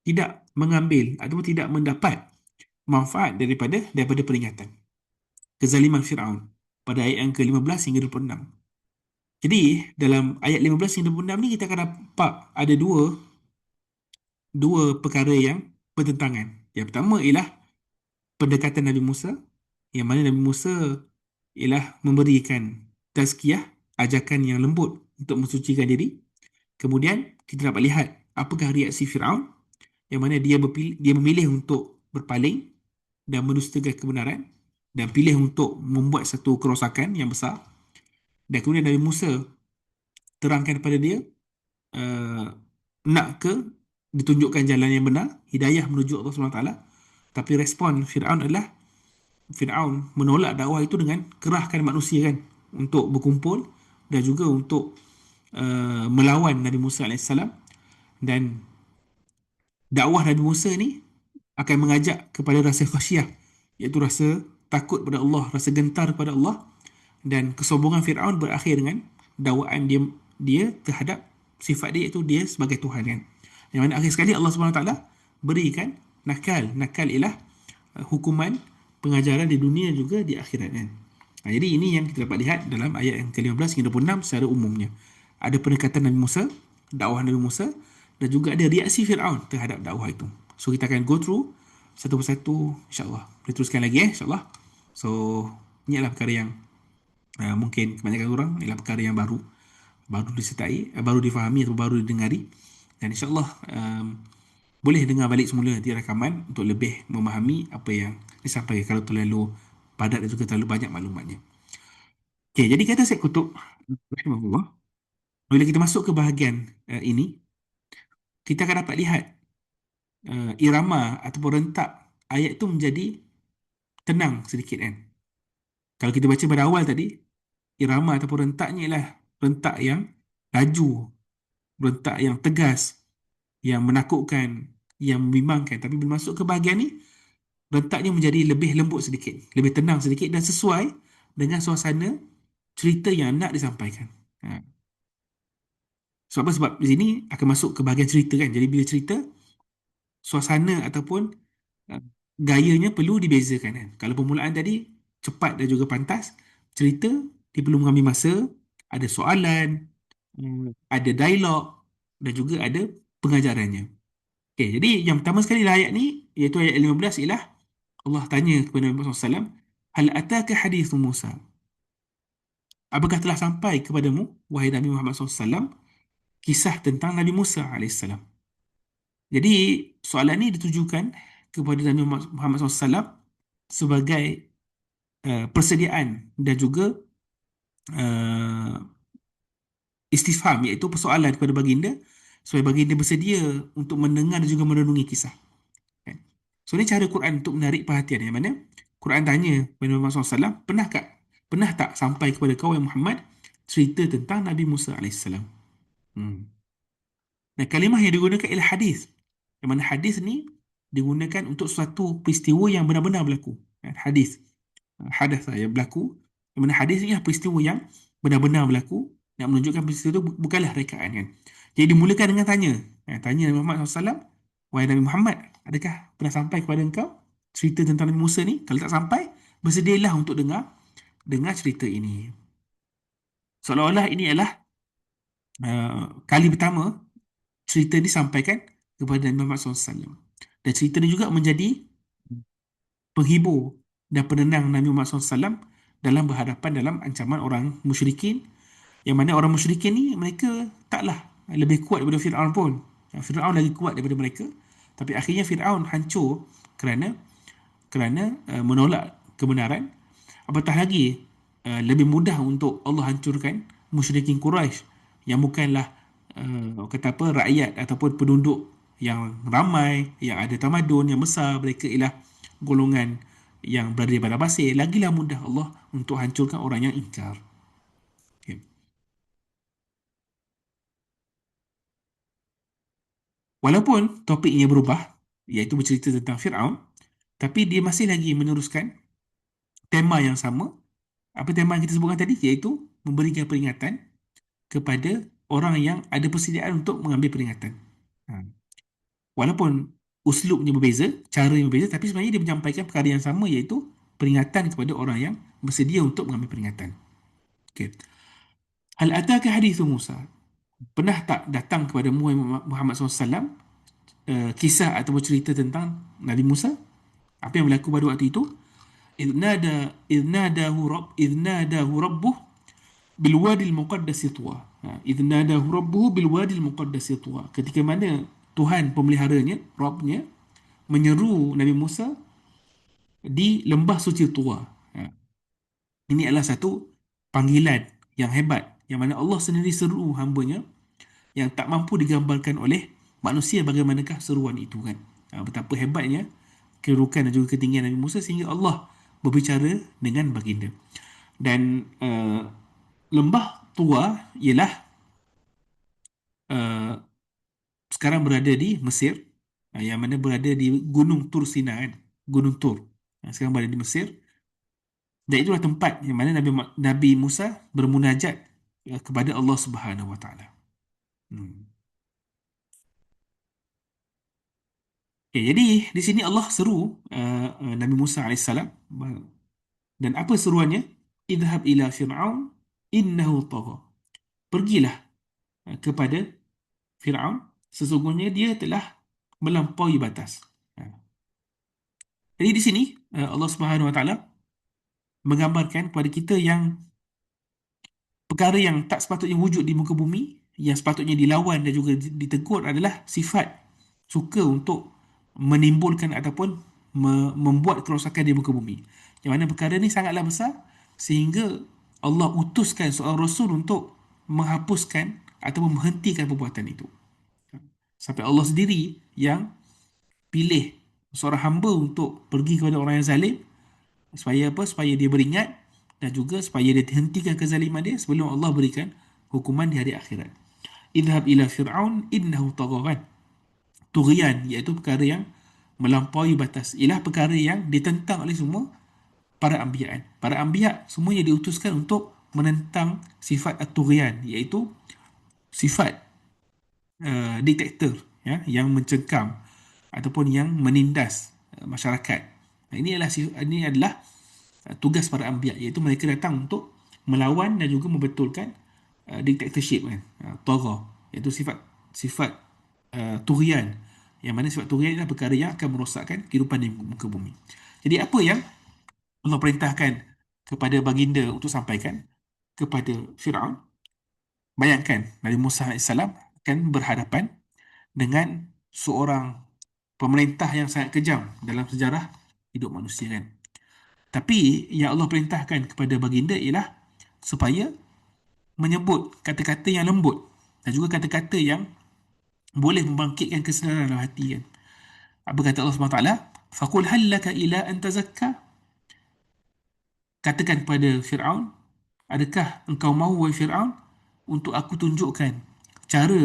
tidak mengambil ataupun tidak mendapat manfaat daripada peringatan kezaliman Firaun pada ayat yang ke-15 hingga 26. Jadi dalam ayat 15 hingga 26 ni kita akan nampak ada dua perkara yang bertentangan. Yang pertama ialah pendekatan Nabi Musa, yang mana Nabi Musa ialah memberikan tazkiyah, ajakan yang lembut untuk mensucikan diri. Kemudian kita dapat lihat apakah reaksi Firaun, yang mana dia memilih untuk berpaling dan mendustakan kebenaran dan pilih untuk membuat satu kerosakan yang besar. Dan kemudian Nabi Musa terangkan kepada dia, uh, nak ke ditunjukkan jalan yang benar, hidayah menuju Allah SWT. Tapi respon Fir'aun adalah Fir'aun menolak dakwah itu dengan kerahkan manusia kan untuk berkumpul dan juga untuk melawan Nabi Musa AS. Dan dakwah Nabi Musa ni akan mengajak kepada rasa khasyah, iaitu rasa takut kepada Allah, rasa gentar kepada Allah, dan kesombongan Firaun berakhir dengan dakwaan dia terhadap sifat dia, iaitu dia sebagai Tuhan kan. Yang mana akhir sekali Allah SWT berikan nakal ialah hukuman pengajaran di dunia juga di akhirat kan. Jadi ini yang kita dapat lihat dalam ayat yang ke-15 hingga 26 secara umumnya. Ada pendekatan Nabi Musa, dakwah Nabi Musa, dan juga ada reaksi Firaun terhadap dakwah itu. So kita akan go through satu persatu insya-Allah. Kita teruskan lagi insya-Allah. So ini adalah perkara yang mungkin kebanyakan orang ialah perkara yang baru disertai, baru difahami atau baru didengari, dan insya-Allah boleh dengar balik semula nanti rakaman untuk lebih memahami apa yang disampaikan kalau terlalu padat dan juga terlalu banyak maklumatnya. Okey, jadi kata Syed Kutub rahimahullah, bila kita masuk ke bahagian ini, kita akan dapat lihat irama ataupun rentak ayat itu menjadi tenang sedikit kan. Kalau kita baca pada awal tadi, irama ataupun rentaknya ialah rentak yang laju, rentak yang tegas, yang menakutkan, yang membimbangkan. Tapi bila masuk ke bahagian ni, letaknya menjadi lebih lembut sedikit, lebih tenang sedikit dan sesuai dengan suasana cerita yang nak disampaikan. Ha. Sebab apa? Sebab di sini akan masuk ke bahagian cerita kan. Jadi bila cerita, suasana ataupun uh, gayanya perlu dibezakan kan. Kalau permulaan tadi cepat dan juga pantas, cerita dia perlu mengambil masa, ada soalan, ada dialog dan juga ada pengajarannya. Okay, jadi yang pertama sekali dalam ayat ni, iaitu ayat 15 ialah Allah tanya kepada Nabi Muhammad SAW, Hal ataka hadithu Musa? Apakah telah sampai kepadamu, wahai Nabi Muhammad SAW, kisah tentang Nabi Musa AS? Jadi soalan ini ditujukan kepada Nabi Muhammad SAW sebagai persediaan dan juga uh, istifham, iaitu persoalan kepada baginda supaya baginda bersedia untuk mendengar dan juga merenungi kisah. Kan? So ini cara Quran untuk menarik perhatian, yang mana Quran tanya kepada Nabi Muhammad SAW, pernah tak sampai kepada kau yang Muhammad cerita tentang Nabi Musa AS? Dan kalimah yang digunakan ialah hadis. Yang mana hadis ni digunakan untuk suatu peristiwa yang benar-benar berlaku. Hadis. Hadas yang berlaku. Yang mana hadis ni adalah peristiwa yang benar-benar berlaku. Yang menunjukkan peristiwa itu bukanlah rekaan kan. Jadi dimulakan dengan tanya. Tanya Nabi Muhammad SAW. Wahai Nabi Muhammad, adakah pernah sampai kepada engkau cerita tentang Nabi Musa ni? Kalau tak sampai, bersedialah untuk dengar cerita ini. Seolah-olah ini adalah kali pertama cerita disampaikan kepada Nabi Muhammad SAW. Dan cerita ini juga menjadi penghibur dan penenang Nabi Muhammad SAW dalam berhadapan dalam ancaman orang musyrikin, yang mana orang musyrikin ni mereka taklah lebih kuat daripada Fir'aun pun. Fir'aun lagi kuat daripada mereka, tapi akhirnya Fir'aun hancur kerana menolak kebenaran. Apatah lagi lebih mudah untuk Allah hancurkan musyrikin Quraisy yang bukanlah kata apa, rakyat ataupun penduduk yang ramai, yang ada tamadun yang besar. Mereka ialah golongan yang berada di padang pasir. Lagilah mudah Allah untuk hancurkan orang yang ingkar. Okay. Walaupun topiknya berubah, iaitu bercerita tentang Fir'aun, tapi dia masih lagi meneruskan tema yang sama. Apa tema yang kita sebutkan tadi? Iaitu memberikan peringatan kepada orang yang ada persediaan untuk mengambil peringatan. Ha. Walaupun uslubnya berbeza, caranya berbeza, tapi sebenarnya dia menyampaikan perkara yang sama, iaitu peringatan kepada orang yang bersedia untuk mengambil peringatan. Okay. Hal ataka hadithu Musa? Pernah tak datang kepada Muhammad SAW kisah atau cerita tentang Nabi Musa? Apa yang berlaku pada waktu itu? إذ ناداه ربه بالوادي المقدس طوى. إذ ناداه ربه بالوادي المقدس طوى. Ketika mana Tuhan pemeliharanya, Rabbnya, menyeru Nabi Musa di lembah suci Tuwa. Ini adalah satu panggilan yang hebat, yang mana Allah sendiri seru hambanya, yang tak mampu digambarkan oleh manusia bagaimanakah seruan itu kan. Betapa hebatnya kedudukan dan juga ketinggian Nabi Musa sehingga Allah berbicara dengan baginda. Dan lembah Tuwa ialah uh, sekarang berada di Mesir, yang mana berada di Gunung Tur Sina kan. Gunung Tur. Sekarang berada di Mesir. Dan itulah tempat yang mana Nabi Musa bermunajat kepada Allah Subhanahu Wa Taala. Okay, jadi di sini Allah seru Nabi Musa alaihissalam, dan apa seruannya? Idhab ila Fir'aun innahu tagha. Pergilah kepada Fir'aun, sesungguhnya dia telah melampaui batas. Jadi di sini Allah Subhanahu Wa Taala menggambarkan kepada kita yang perkara yang tak sepatutnya wujud di muka bumi, yang sepatutnya dilawan dan juga ditegur, adalah sifat suka untuk menimbulkan ataupun membuat kerosakan di muka bumi. Yang mana perkara ni sangatlah besar sehingga Allah utuskan seorang Rasul untuk menghapuskan ataupun menghentikan perbuatan itu. Sampai Allah sendiri yang pilih seorang hamba untuk pergi kepada orang yang zalim. Supaya apa? Supaya dia beringat dan juga supaya dia hentikan kezaliman dia sebelum Allah berikan hukuman di hari akhirat. Idhab ila Fir'aun innahu tagha. tughyan, iaitu perkara yang melampaui batas, ialah perkara yang ditentang oleh semua para anbiya. Para anbiya semuanya diutuskan untuk menentang sifat at-tughyan, iaitu sifat diktator, ya, yang mencengkam ataupun yang menindas masyarakat. Ini adalah tugas para anbiya, iaitu mereka datang untuk melawan dan juga membetulkan dictatorship, kan, tagha, iaitu sifat tughyan, yang mana sifat tughyan adalah perkara yang akan merosakkan kehidupan di muka bumi. Jadi apa yang Allah perintahkan kepada baginda untuk sampaikan kepada Firaun? Bayangkan Nabi Musa AS akan berhadapan dengan seorang pemerintah yang sangat kejam dalam sejarah hidup manusia, kan. Tapi yang Allah perintahkan kepada baginda ialah supaya menyebut kata-kata yang lembut dan juga kata-kata yang boleh membangkitkan kesedaran dalam hati, kan. Apa kata Allah SWT? Faqul hal laka ila an tazakka. Katakan kepada Fir'aun, adakah engkau mahu, wahai Fir'aun, untuk aku tunjukkan cara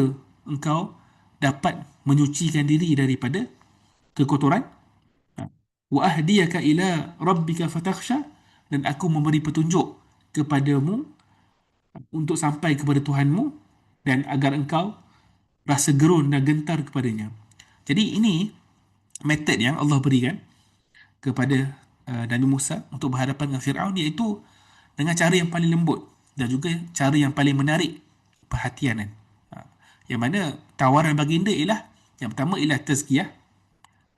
engkau dapat menyucikan diri daripada kekotoran? Wa ahdiyaka ila rabbika fatakhsha, dan aku memberi petunjuk kepadamu untuk sampai kepada Tuhanmu dan agar engkau rasa gerun dan gentar kepadanya. Jadi ini metod yang Allah berikan kepada Nabi Musa untuk berhadapan dengan Firaun, iaitu dengan cara yang paling lembut dan juga cara yang paling menarik perhatian, kan. Yang mana tawaran baginda ialah, yang pertama ialah tazkiyah,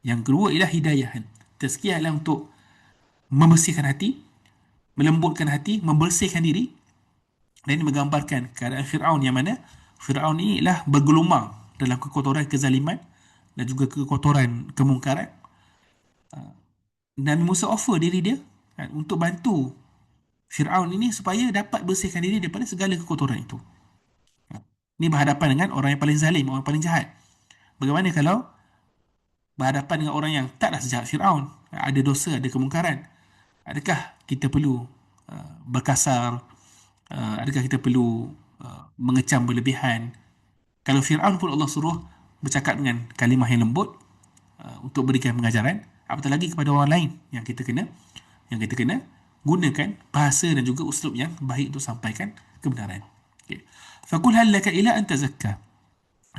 yang kedua ialah hidayah, kan. Tazkiyah adalah untuk membersihkan hati, melembutkan hati, membersihkan diri. Dan ini menggambarkan keadaan Firaun, yang mana Firaun ini ialah bergelumang dalam kekotoran kezaliman dan juga kekotoran kemungkaran. Dan Musa offer diri dia, kan, untuk bantu Firaun ini supaya dapat bersihkan diri daripada segala kekotoran itu. Ini berhadapan dengan orang yang paling zalim, orang yang paling jahat. Bagaimana kalau berhadapan dengan orang yang taklah sejahat Firaun, ada dosa, ada kemungkaran? Adakah kita perlu berkasar? Adakah kita perlu mengecam berlebihan? Kalau Firaun pun Allah suruh bercakap dengan kalimah yang lembut untuk berikan pengajaran, apatah lagi kepada orang lain yang kita kena gunakan bahasa dan juga uslub yang baik untuk sampaikan kebenaran. Okay. Faqul hal laka ila an tazakka.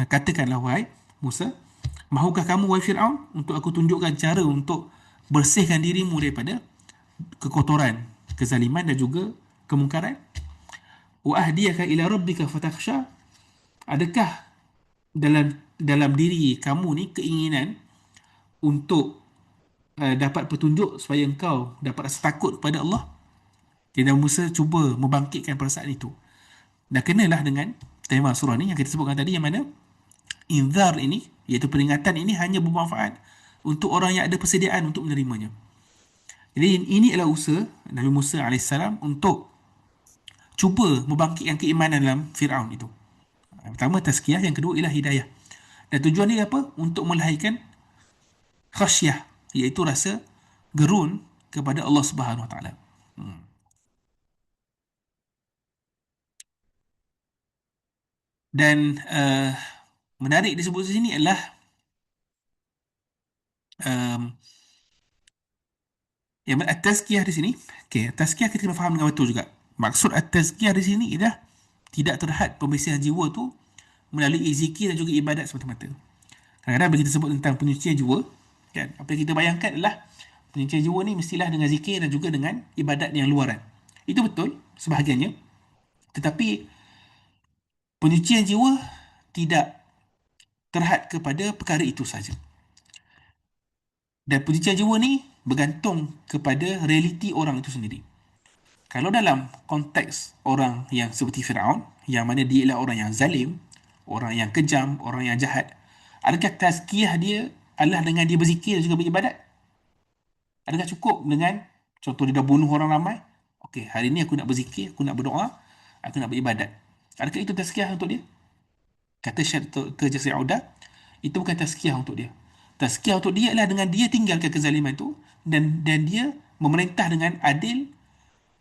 Katakanlah, wahai Musa, mahukah kamu, wahai Firaun, untuk aku tunjukkan cara untuk bersihkan dirimu daripada kekotoran, kezaliman dan juga kemungkaran? Wa ahdiyaka ila rabbika fatakhsha. Adakah dalam diri kamu ni keinginan untuk dapat petunjuk supaya engkau dapat rasa takut kepada Allah? Jadi Musa cuba membangkitkan perasaan itu. Dan kenalah dengan tema surah ni yang kita sebutkan tadi, yang mana inzar ini, iaitu peringatan ini, hanya bermanfaat untuk orang yang ada persediaan untuk menerimanya. Jadi ini adalah usaha Nabi Musa AS untuk cuba membangkitkan keimanan dalam Firaun itu. Yang pertama tazkiyah, yang kedua ialah hidayah. Dan tujuan dia apa? Untuk melahirkan khasyah, iaitu rasa gerun kepada Allah Subhanahu Wa Taala. Dan menarik disebut di sini adalah yang at-tazkiyah di sini. Okey, tazkiyah kita kena faham dengan betul juga. Maksud at-tazkiyah di sini ialah tidak terhad pembersihan jiwa tu melalui zikir dan juga ibadat semata-mata. Kadang-kadang bila kita sebut tentang penyucian jiwa, kan, apa yang kita bayangkan adalah penyucian jiwa ni mestilah dengan zikir dan juga dengan ibadat yang luaran. Itu betul sebahagiannya, tetapi penyucian jiwa tidak terhad kepada perkara itu saja. Dan penyucian jiwa ni bergantung kepada realiti orang itu sendiri. Kalau dalam konteks orang yang seperti Firaun, yang mana dia ialah orang yang zalim, orang yang kejam, orang yang jahat, adakah tazkiyah dia adalah dengan dia berzikir dan juga beribadat? Adakah cukup dengan, contoh dia dah bunuh orang ramai, okey, hari ni aku nak berzikir, aku nak berdoa, aku nak beribadat. Adakah itu tazkiyah untuk dia? Kata Syekh Jasir Audah, itu bukan tazkiyah untuk dia. Tazkiyah untuk dia adalah dengan dia tinggalkan kezaliman itu dan dia memerintah dengan adil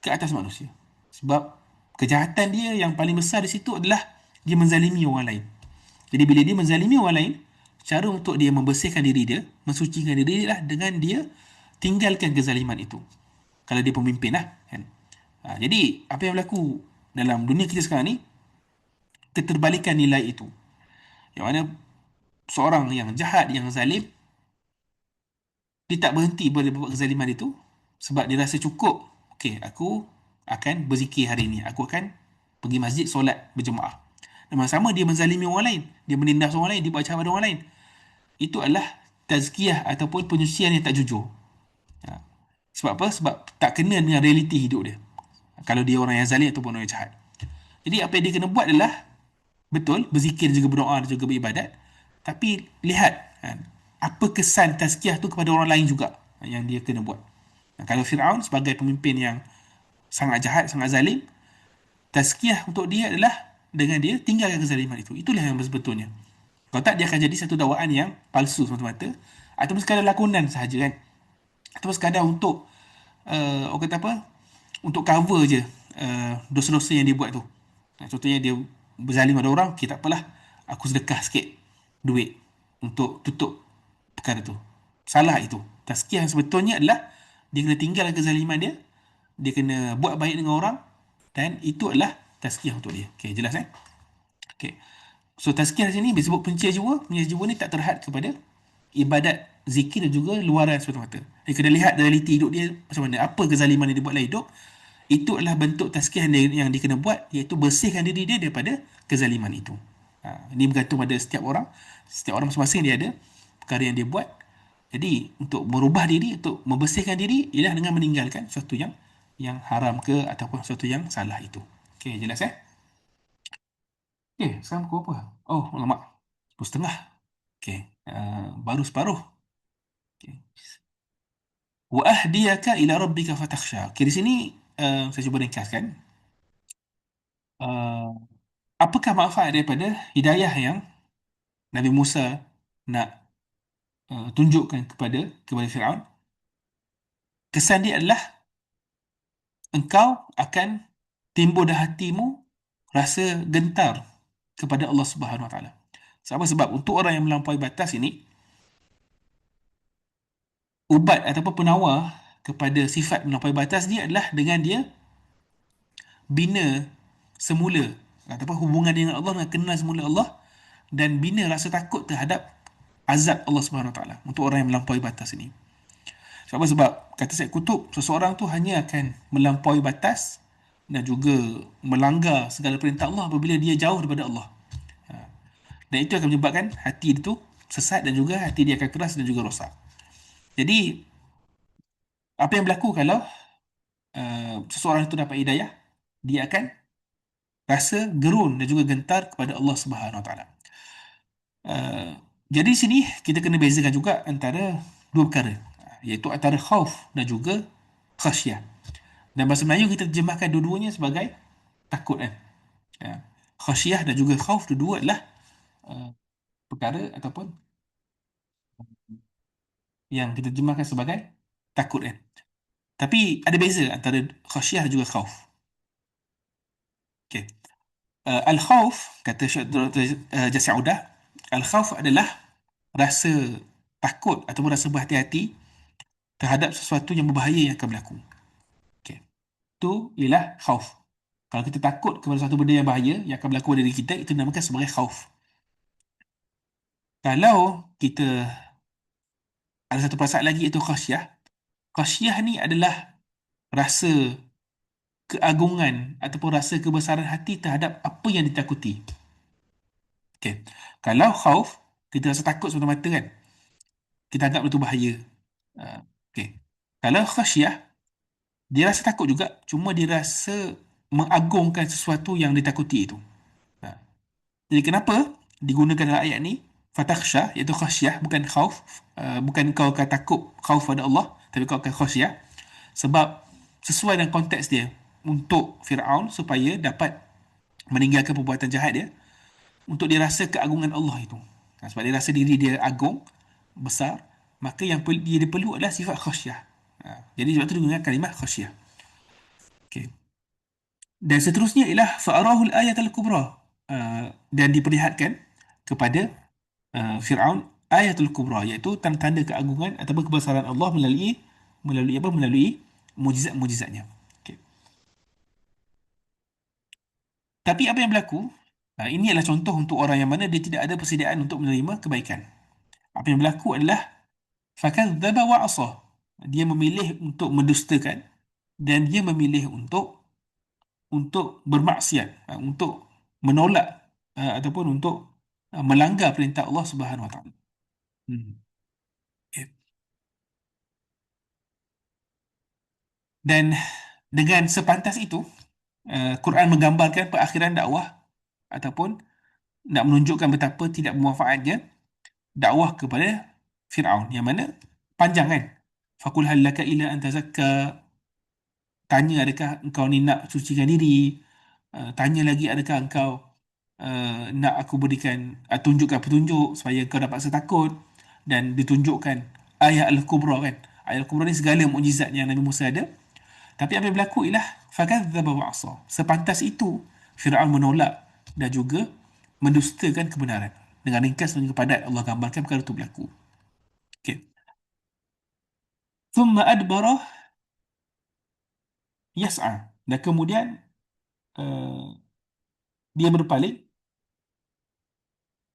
ke atas manusia. Sebab kejahatan dia yang paling besar di situ adalah dia menzalimi orang lain. Jadi bila dia menzalimi orang lain, cara untuk dia membersihkan diri dia, mensucikan diri dia lah dengan dia tinggalkan kezaliman itu. Kalau dia pemimpin lah kan. Jadi apa yang berlaku dalam dunia kita sekarang ni, keterbalikan nilai itu. Yang mana seorang yang jahat, yang zalim, dia tak berhenti berbuat kezaliman itu sebab dia rasa cukup. Okey, aku akan berzikir hari ini. Aku akan pergi masjid solat berjemaah. Dan masa sama dia menzalimi orang lain. Dia menindas orang lain. Dia buat jahat pada orang lain. Itu adalah tazkiyah ataupun penyucian yang tak jujur. Ha. Sebab apa? Sebab tak kena dengan realiti hidup dia. Kalau dia orang yang zalim ataupun orang yang jahat. Jadi apa yang dia kena buat adalah betul, berzikir juga, berdoa juga, beribadat. Tapi lihat kan, apa kesan tazkiyah tu kepada orang lain juga yang dia kena buat. Kalau Fir'aun sebagai pemimpin yang sangat jahat, sangat zalim, tazkiyah untuk dia adalah dengan dia tinggalkan kezaliman itu. Itulah yang sebetulnya. Kalau tak, dia akan jadi satu dakwaan yang palsu semata-mata, ataupun sekadar lakonan sahaja kan. Ataupun sekadar untuk orang kata apa, untuk cover je dosa-dosa yang dia buat tu. Contohnya dia berzalim pada orang, okay, tak apalah, aku sedekah sikit duit untuk tutup perkara tu. Salah itu. Tazkiyah yang sebetulnya adalah dia kena tinggalkan kezaliman dia, dia kena buat baik dengan orang, dan itu adalah tazkiyah untuk dia. Okay, jelas eh? Okay. So tazkiyah di sini disebut punca jiwa. Punca jiwa ni tak terhad kepada ibadat, zikir dan juga luaran semata-mata. Dia kena lihat realiti hidup dia macam mana. Apa kezaliman yang dia buat dalam hidup. Itu adalah bentuk tazkiyah yang dia kena buat, iaitu bersihkan diri dia daripada kezaliman itu. Ini bergantung pada setiap orang. Setiap orang masing-masing dia ada perkara yang dia buat. Jadi untuk merubah diri, untuk membersihkan diri ialah dengan meninggalkan sesuatu yang haram ke ataupun sesuatu yang salah itu. Okey, jelas eh? Okey, sekarang pukul apa? Oh, lama. Pukul setengah. Okey, baru separuh. Okey. Wa ahdiyaka ila rabbika fatakhsha. Okey, di sini saya cuba ringkaskan. Uh, apakah manfaat daripada hidayah yang Nabi Musa nak tunjukkan kepada Firaun? Kesan dia adalah engkau akan timbul dalam hatimu rasa gentar kepada Allah Subhanahu Wa Taala. Sebab untuk orang yang melampaui batas ini, ubat ataupun penawar kepada sifat melampaui batas dia adalah dengan dia bina semula ataupun hubungan dengan Allah, dengan kenal semula Allah, dan bina rasa takut terhadap azab Allah Subhanahu Wa Taala untuk orang yang melampaui batas ini. Sebab kata Syed Kutub, seseorang tu hanya akan melampaui batas dan juga melanggar segala perintah Allah apabila dia jauh daripada Allah. Dan itu akan menyebabkan hati dia tu sesat dan juga hati dia akan keras dan juga rosak. Jadi apa yang berlaku kalau seseorang itu dapat hidayah, dia akan rasa gerun dan juga gentar kepada Allah Subhanahu Wa Taala. Jadi sini kita kena bezakan juga antara dua perkara, iaitu antara khauf dan juga khasyah. Dan bahasa Melayu kita terjemahkan dua-duanya sebagai takut kan. Ya. Khasyah dan juga khauf, dua-dua adalah perkara ataupun yang kita terjemahkan sebagai takut kan. Tapi ada beza antara khasyah dan juga khauf. Okay. Al-khauf, kata Syekh Dr. Jasir Audah, al-khauf adalah rasa takut ataupun rasa berhati-hati terhadap sesuatu yang berbahaya yang akan berlaku. Okay. Itu ialah khauf. Kalau kita takut kepada satu benda yang bahaya yang akan berlaku pada diri kita, itu dinamakan sebagai khauf. Kalau kita ada satu perasaan lagi, iaitu khasyah. Khasyah ni adalah rasa keagungan ataupun rasa kebesaran hati terhadap apa yang ditakuti. Okay. Kalau khauf, kita rasa takut semata-mata kan. Kita anggap itu bahaya. Okay. Kalau khasyah, dia rasa takut juga, cuma dia rasa mengagungkan sesuatu yang ditakuti itu. Jadi kenapa digunakan dalam ayat ni fatakhsha, iaitu khasyah, bukan khauf, bukan kau akan takut khauf pada Allah, tapi kau akan khasyah, sebab sesuai dengan konteks dia untuk Firaun supaya dapat meninggalkan perbuatan jahat dia, untuk dia rasa keagungan Allah itu. Sebab dia rasa diri dia agung, besar, maka yang dia perlu adalah sifat khasyah. Jadi sebab tu dia gunakan kalimah khasyah. Okay. Dan seterusnya ialah fa'arahul ayatul kubra, dan diperlihatkan kepada Firaun ayatul kubra, iaitu tanda-tanda keagungan ataupun kebesaran Allah melalui mujizat-mujizatnya. Okey. Tapi apa yang berlaku? Ini adalah contoh untuk orang yang mana dia tidak ada persediaan untuk menerima kebaikan. Apa yang berlaku adalah fakadzdzaba wa asah. Dia memilih untuk mendustakan dan dia memilih untuk bermaksiat, untuk menolak ataupun untuk melanggar perintah Allah Subhanahu Wa Taala. Hmm. Okay. Dan dengan sepantas itu, Quran menggambarkan perakhiran dakwah ataupun nak menunjukkan betapa tidak bermanfaatnya dakwah kepada Firaun, yang mana panjang kan. Faqul hal laka ila an tazakka, tanya adakah engkau ni nak sucikan diri. Tanya lagi adakah engkau nak aku berikan tunjukkan petunjuk supaya kau dapat rasa takut. Dan ditunjukkan ayat Al-Kubra kan. Ayat Al-Kubra ni segala mukjizat yang Nabi Musa ada. Tapi apa yang berlaku ialah fakadzdzaba wa asa. Sepantas itu Firaun menolak dan juga mendustakan kebenaran. Dengan ringkas dan juga padat Allah gambarkan perkara itu berlaku. Okey. Thumma adbara yas'a. Dan kemudian uh, dia berpaling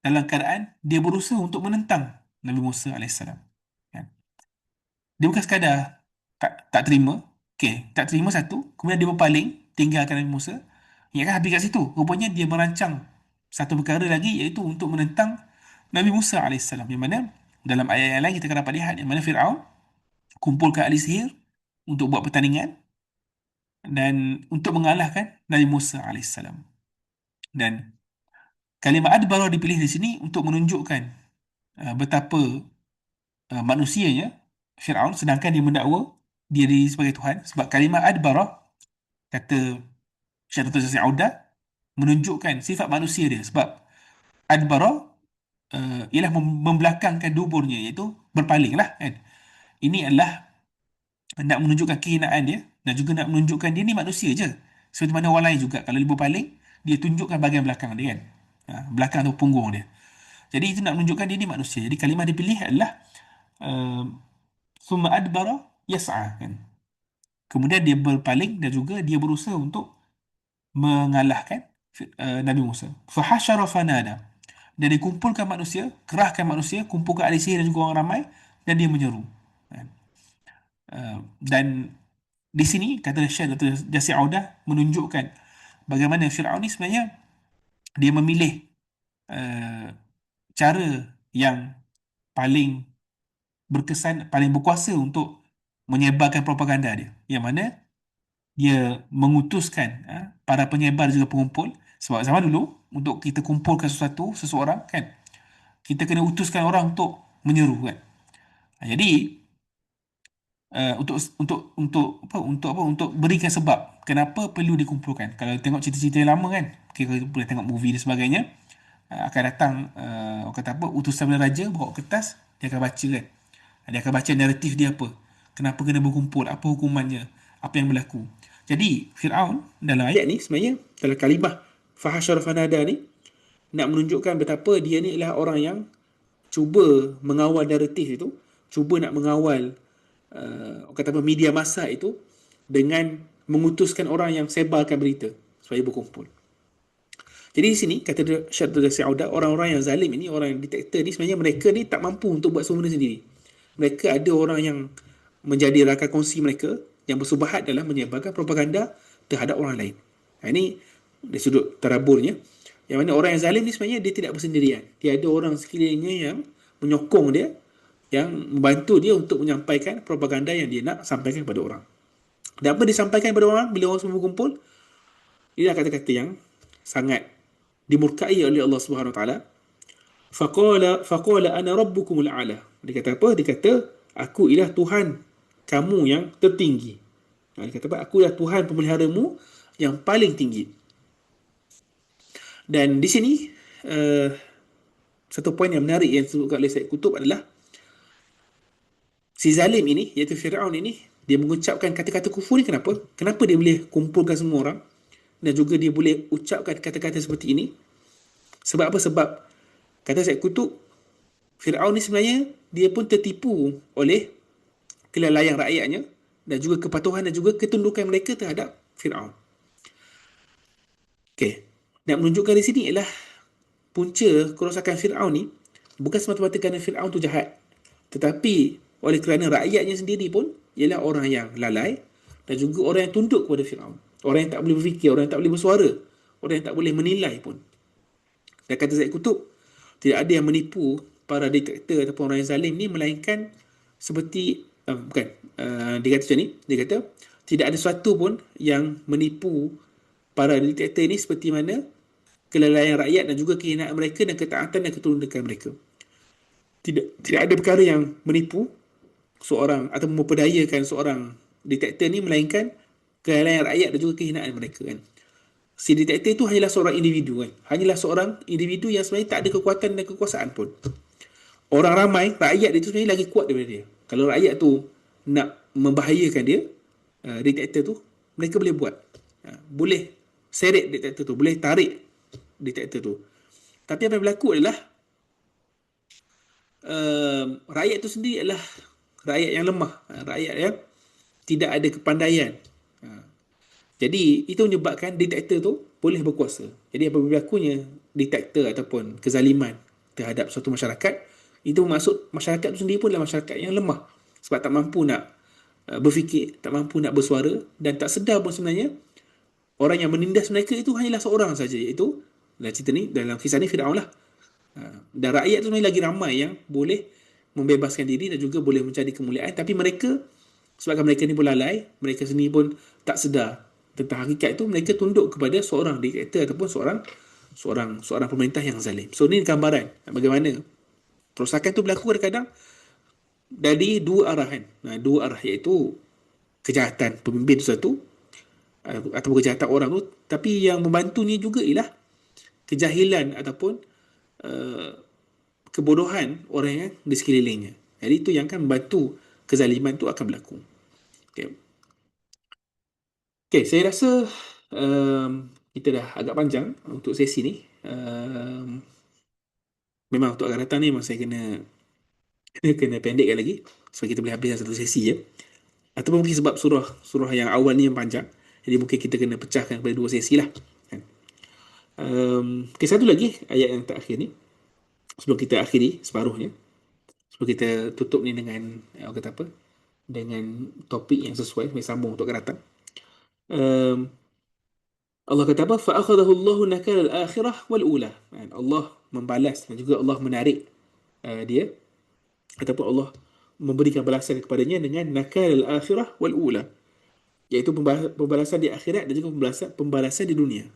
dalam keadaan dia berusaha untuk menentang Nabi Musa alaihissalam. Kan? Dia bukan sekadar tak terima. Okey, tak terima satu, kemudian dia berpaling, tinggalkan Nabi Musa. Ingatkan habis kat situ. Rupanya dia merancang satu perkara lagi, iaitu untuk menentang Nabi Musa alaihissalam. Yang mana dalam ayat yang lain kita akan dapat lihat yang mana Firaun kumpulkan ahli sihir untuk buat pertandingan dan untuk mengalahkan Nabi Musa alaihissalam. Dan kalimah adbara dipilih di sini untuk menunjukkan betapa manusianya Firaun, sedangkan dia mendakwa diri sebagai Tuhan. Sebab kalimah adbara, kata Syekh Dr. Jasir Audah, menunjukkan sifat manusia dia. Sebab adbara ialah membelakangkan duburnya, iaitu berpaling lah kan. Ini adalah nak menunjukkan kehinaan dia dan juga nak menunjukkan dia ni manusia je, seperti mana orang lain juga. Kalau dia berpaling, dia tunjukkan bahagian belakang dia kan, belakang atau punggung dia. Jadi itu nak menunjukkan dia ni manusia. Jadi kalimah dipilih adalah summa adbara yas'a kan. Kemudian dia berpaling dan juga dia berusaha untuk mengalahkan Nabi Musa. Fahasyara fanada. Dan dia kumpulkan manusia, kerahkan manusia, kumpulkan ahli sihir dan juga orang ramai, dan dia menyeru. Kan? Dan di sini kata Syekh Dr. Jasir Audah menunjukkan bagaimana Firaun ni sebenarnya dia memilih uh, cara yang paling berkesan, paling berkuasa untuk menyebarkan propaganda dia, yang mana dia mengutuskan para penyebar juga pengumpul. Sebab zaman dulu untuk kita kumpulkan seseorang kan, kita kena utuskan orang untuk menyeru kan. Jadi untuk berikan sebab kenapa perlu dikumpulkan. Kalau tengok cerita-cerita yang lama kan, kita boleh tengok movie dan sebagainya, akan datang orang kata apa, utusan dari raja bawa kertas, dia akan baca kan. Dia akan baca naratif dia apa, kenapa kena berkumpul, apa hukumannya, apa yang berlaku. Jadi Firaun dalam ayat ni sebenarnya, dalam kalimah fahasyara fanada ni, nak menunjukkan betapa dia ni adalah orang yang cuba mengawal naratif itu, cuba nak mengawal kata apa, media massa itu, dengan mengutuskan orang yang sebarkan berita supaya berkumpul. Jadi di sini kata Syekh Dr. Saudah, orang-orang yang zalim ini, orang yang diktator ni, sebenarnya mereka ni tak mampu untuk buat semua benda sendiri. Mereka ada orang yang menjadi rakan kongsi mereka, yang bersubahat dalam menyebarkan propaganda terhadap orang lain. Ini dari sudut tadaburnya, yang mana orang yang zalim ni sebenarnya dia tidak bersendirian. Dia ada orang sekelilingnya yang menyokong dia, yang membantu dia untuk menyampaikan propaganda yang dia nak sampaikan kepada orang. Dan apa disampaikan kepada orang bila orang semua berkumpul? Inilah kata-kata yang sangat dimurkai oleh Allah Subhanahu Wa Taala. Faqala ana rabbukumul a'la. Dia kata apa? Dia kata, aku ialah Tuhan kamu yang tertinggi. Dia kata apa? Aku ialah Tuhan pemeliharamu yang paling tinggi. Dan di sini satu poin yang menarik yang disebutkan oleh Syed Qutb adalah si zalim ini, iaitu Firaun ini, dia mengucapkan kata-kata kufur ni kenapa? Kenapa dia boleh kumpulkan semua orang dan juga dia boleh ucapkan kata-kata seperti ini? Sebab apa? Sebab kata Syed Qutb, Firaun ni sebenarnya dia pun tertipu oleh kelalaian rakyatnya dan juga kepatuhan dan juga ketundukan mereka terhadap Firaun. Okey. Nak menunjukkan di sini ialah punca kerosakan Firaun ni bukan semata-mata kerana Firaun tu jahat, tetapi oleh kerana rakyatnya sendiri pun ialah orang yang lalai dan juga orang yang tunduk kepada Firaun. Orang yang tak boleh berfikir, orang yang tak boleh bersuara, orang yang tak boleh menilai pun. Dan kata Zaid Kutub, tidak ada yang menipu para diktator ataupun orang yang zalim ni melainkan seperti bukan dia kata macam ni, dia kata tidak ada sesuatu pun yang menipu para diktator ini seperti mana kelalaian rakyat dan juga kehinaan mereka dan ketaatan dan ketundukan mereka. Tidak ada perkara yang menipu seorang atau memperdayakan seorang diktator ni melainkan kelalaian rakyat dan juga kehinaan mereka kan. Si diktator itu hanyalah seorang individu kan. Hanyalah seorang individu yang sebenarnya tak ada kekuatan dan kekuasaan pun. Orang ramai, rakyat dia tu sebenarnya lagi kuat daripada dia. Kalau rakyat tu nak membahayakan dia, diktator tu, mereka boleh buat. Boleh seret diktator tu, boleh tarik diktator tu. Tapi apa yang berlaku adalah rakyat tu sendiri adalah rakyat yang lemah, rakyat yang tidak ada kepandaian. Jadi itu menyebabkan diktator tu boleh berkuasa. Jadi apabila berlakunya diktator ataupun kezaliman terhadap suatu masyarakat, itu bermaksud masyarakat itu sendiri pun adalah masyarakat yang lemah sebab tak mampu nak berfikir, tak mampu nak bersuara dan tak sedar pun sebenarnya orang yang menindas mereka itu hanyalah seorang saja, iaitu dalam cerita ni, dalam kisah ni Firaun lah. Dan rakyat tu sebenarnya lagi ramai yang boleh membebaskan diri dan juga boleh mencari kemuliaan, tapi mereka sebabkan mereka ni pun lalai, mereka sendiri pun tak sedar tentang hakikat itu, mereka tunduk kepada seorang diktator ataupun seorang pemerintah yang zalim. So ni gambaran bagaimana perosakan tu berlaku kadang-kadang dari dua arah kan. Dua arah iaitu kejahatan pemimpin tu satu ataupun kejahatan orang tu, tapi yang membantunya juga ialah kejahilan ataupun uh, kebodohan orang yang di sekelilingnya. Jadi itu yang akan membantu kezaliman tu akan berlaku. Okay. Okay, saya rasa kita dah agak panjang untuk sesi ni. Memang untuk akan datang ni memang saya kena pendekkan lagi supaya kita boleh habiskan satu sesi je. Ataupun mungkin sebab surah yang awal ni yang panjang, jadi mungkin kita kena pecahkan kepada dua sesi lah kan. Okay, satu lagi ayat yang terakhir ni sebelum kita akhiri separuhnya, sebelum kita tutup ni dengan orang kata apa, dengan topik yang sesuai supaya sambung untuk akan datang. Allah kata apa? فَأَخَذَهُ اللَّهُ نَكَالَ الْآخِرَةِ وَالْأُولَى. Allah membalas dan juga Allah menarik dia ataupun Allah memberikan balasan kepadanya dengan nakal al-akhirah wal-ula, iaitu pembalasan di akhirat dan juga pembalasan di dunia.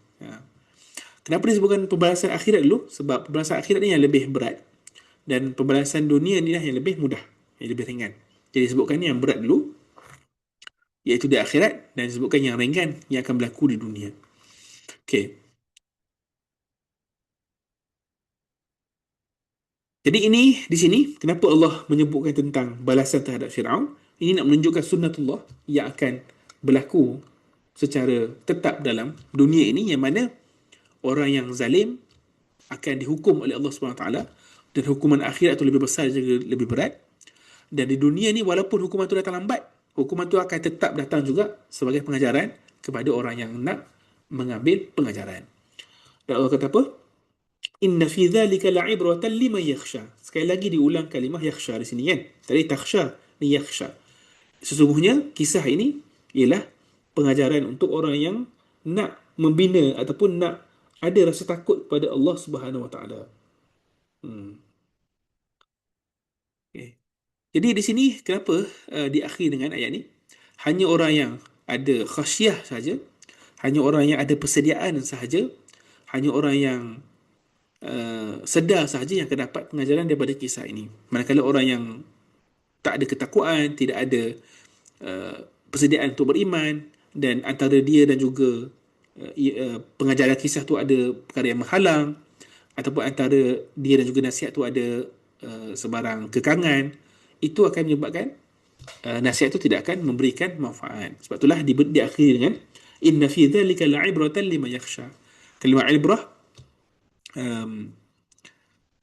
Kenapa disebutkan pembalasan akhirat dulu? Sebab pembalasan akhirat ni yang lebih berat dan pembalasan dunia ni lah yang lebih mudah, yang lebih ringan. Jadi disebutkan yang berat dulu iaitu di akhirat dan disebutkan yang ringan yang akan berlaku di dunia. Okey. Jadi ini di sini kenapa Allah menyebutkan tentang balasan terhadap Firaun? Ini nak menunjukkan sunnatullah yang akan berlaku secara tetap dalam dunia ini, yang mana orang yang zalim akan dihukum oleh Allah SWT dan hukuman akhirat itu lebih besar juga lebih berat. Dan di dunia ni walaupun hukuman itu datang lambat, hukuman itu akan tetap datang juga sebagai pengajaran kepada orang yang nak mengambil pengajaran. Dan Allah kata apa? Inna fi dhalika la'ibratan liman yakhsha. Sekali lagi diulang kalimah yakhsha di sini kan. Tadi takhsha, ni yakhsha. Sesungguhnya kisah ini ialah pengajaran untuk orang yang nak membina ataupun nak ada rasa takut kepada Allah Subhanahu Wa Taala. Okay. Jadi di sini kenapa diakhiri dengan ayat ni? Hanya orang yang ada khasyah saja, hanya orang yang ada persediaan sahaja, hanya orang yang sedar sahaja yang akan dapat pengajaran daripada kisah ini. Manakala orang yang tak ada ketakwaan, tidak ada persediaan untuk beriman, dan antara dia dan juga pengajaran kisah tu ada perkara yang menghalang, ataupun antara dia dan juga nasihat tu ada sebarang kekangan, itu akan menyebabkan nasihat itu tidak akan memberikan manfaat. Sebab itulah diakhiri dengan inna fi dzalika la'ibratan liman yakhsha. Kalimah ibrah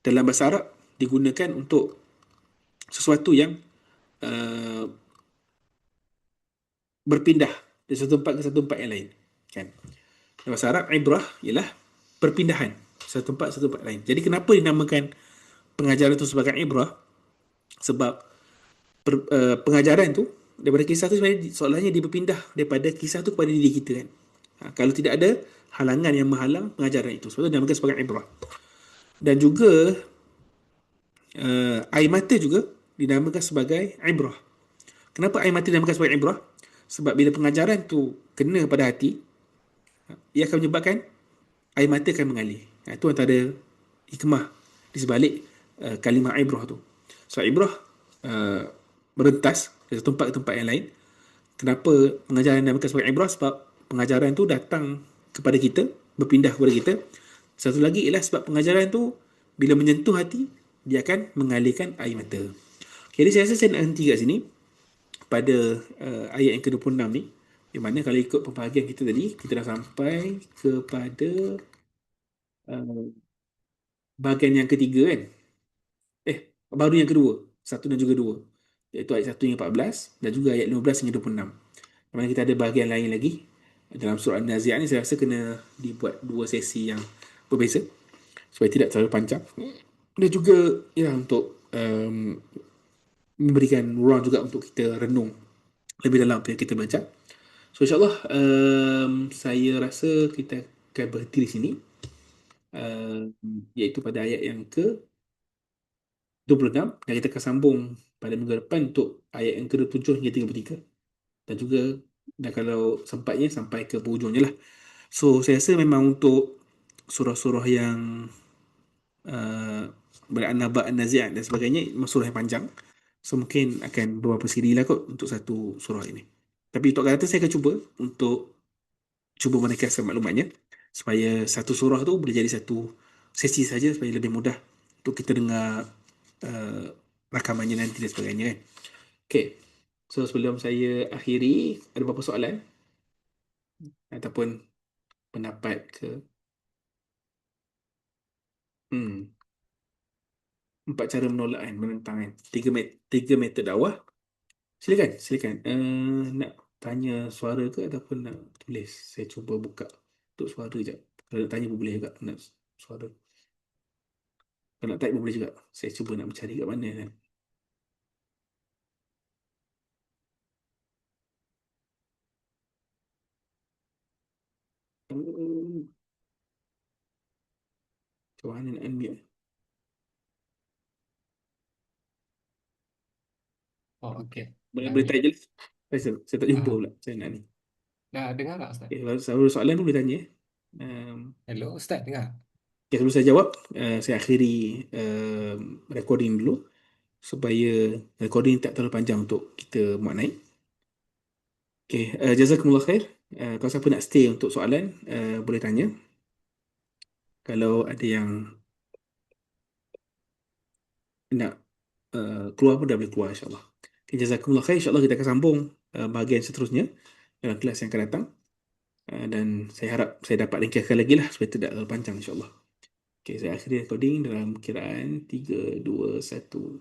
dalam bahasa Arab digunakan untuk sesuatu yang uh, berpindah dari satu tempat ke satu tempat yang lain. Kan? Dalam bahasa Arab, ibrah ialah perpindahan satu tempat ke satu tempat lain. Jadi kenapa dinamakan pengajaran itu sebagai ibrah? Sebab pengajaran tu daripada kisah tu sebenarnya soalannya dia berpindah daripada kisah tu kepada diri kita kan. Kalau tidak ada halangan yang menghalang pengajaran itu, sebab itu dinamakan sebagai ibrah. Dan juga air mata juga dinamakan sebagai ibrah. Kenapa air mata dinamakan sebagai ibrah? Sebab bila pengajaran tu kena pada hati, ia akan menyebabkan air mata akan mengalir. Itu antara hikmah di sebalik kalimah ibrah tu. So ibrah uh, merentas dari satu tempat ke tempat yang lain. Kenapa pengajaran dinamakan sebagai ibrah? Sebab pengajaran tu datang kepada kita, berpindah kepada kita. Satu lagi ialah sebab pengajaran tu bila menyentuh hati, dia akan mengalirkan air mata. Jadi saya rasa saya nak henti kat sini pada ayat yang ke-26 ni. Di mana kalau ikut pembahagian kita tadi, kita dah sampai kepada uh, bahagian yang ketiga kan. Baru yang kedua, satu dan juga dua. Iaitu ayat 1 hingga 14 dan juga ayat 15 hingga 26. Di mana kita ada bahagian lain lagi. Dalam surah An-Nazi'at ni saya rasa kena dibuat dua sesi yang berbeza supaya tidak terlalu panjang. Dan juga ya untuk memberikan ruang juga untuk kita renung lebih dalam apa yang kita baca. So insyaAllah saya rasa kita akan berhenti di sini. Iaitu pada ayat yang ke-26 dan kita akan sambung pada minggu depan untuk ayat yang ke-27 hingga 33 dan juga dan kalau sempatnya sampai ke penghujungnya lah. So saya rasa memang untuk surah-surah yang uh, An-Naba, An-Nazi'at dan sebagainya memang surah yang panjang. So mungkin akan beberapa siri lah kot untuk satu surah ini. Tapi untuk kata saya akan cuba menegaskan maklumatnya supaya satu surah tu boleh jadi satu sesi saja supaya lebih mudah untuk kita dengar uh, rakamannya nanti dan sebagainya kan. Okay. So sebelum saya akhiri, ada beberapa soalan ataupun pendapat ke hmm, empat cara menolak kan, menentang kan. Tiga metod dakwah. Silakan. Nak tanya suara ke ataupun nak tulis? Saya cuba buka untuk suara sekejap. Kalau nak tanya pun boleh juga nak suara. Kalau nak type pun boleh juga. Saya cuba nak mencari kat mana kan. Hmm, Macam mana nak unmute? Oh, okey. Boleh, Dah boleh ni. type je lah. Saya tak jumpa Ah, pula. Saya nak ni. dah dengar tak Ustaz? Okay, kalau ada soalan pun boleh tanya. Hello, Ustaz dengar? Okay, sebelum saya jawab, saya akhiri recording dulu supaya recording tak terlalu panjang untuk kita muat naik. Okay, jazakumullah khair. Kalau siapa nak stay untuk soalan, boleh tanya. Kalau ada yang nak keluar pun dah boleh keluar insyaAllah. Okay, jazakumullah khair. InsyaAllah kita akan sambung bahagian seterusnya dalam kelas yang akan datang. Dan saya harap saya dapat ringkaskan lagi lah supaya tidak terlalu panjang insyaAllah. Okay, saya akhiri recording dalam kiraan 3, 2, 1.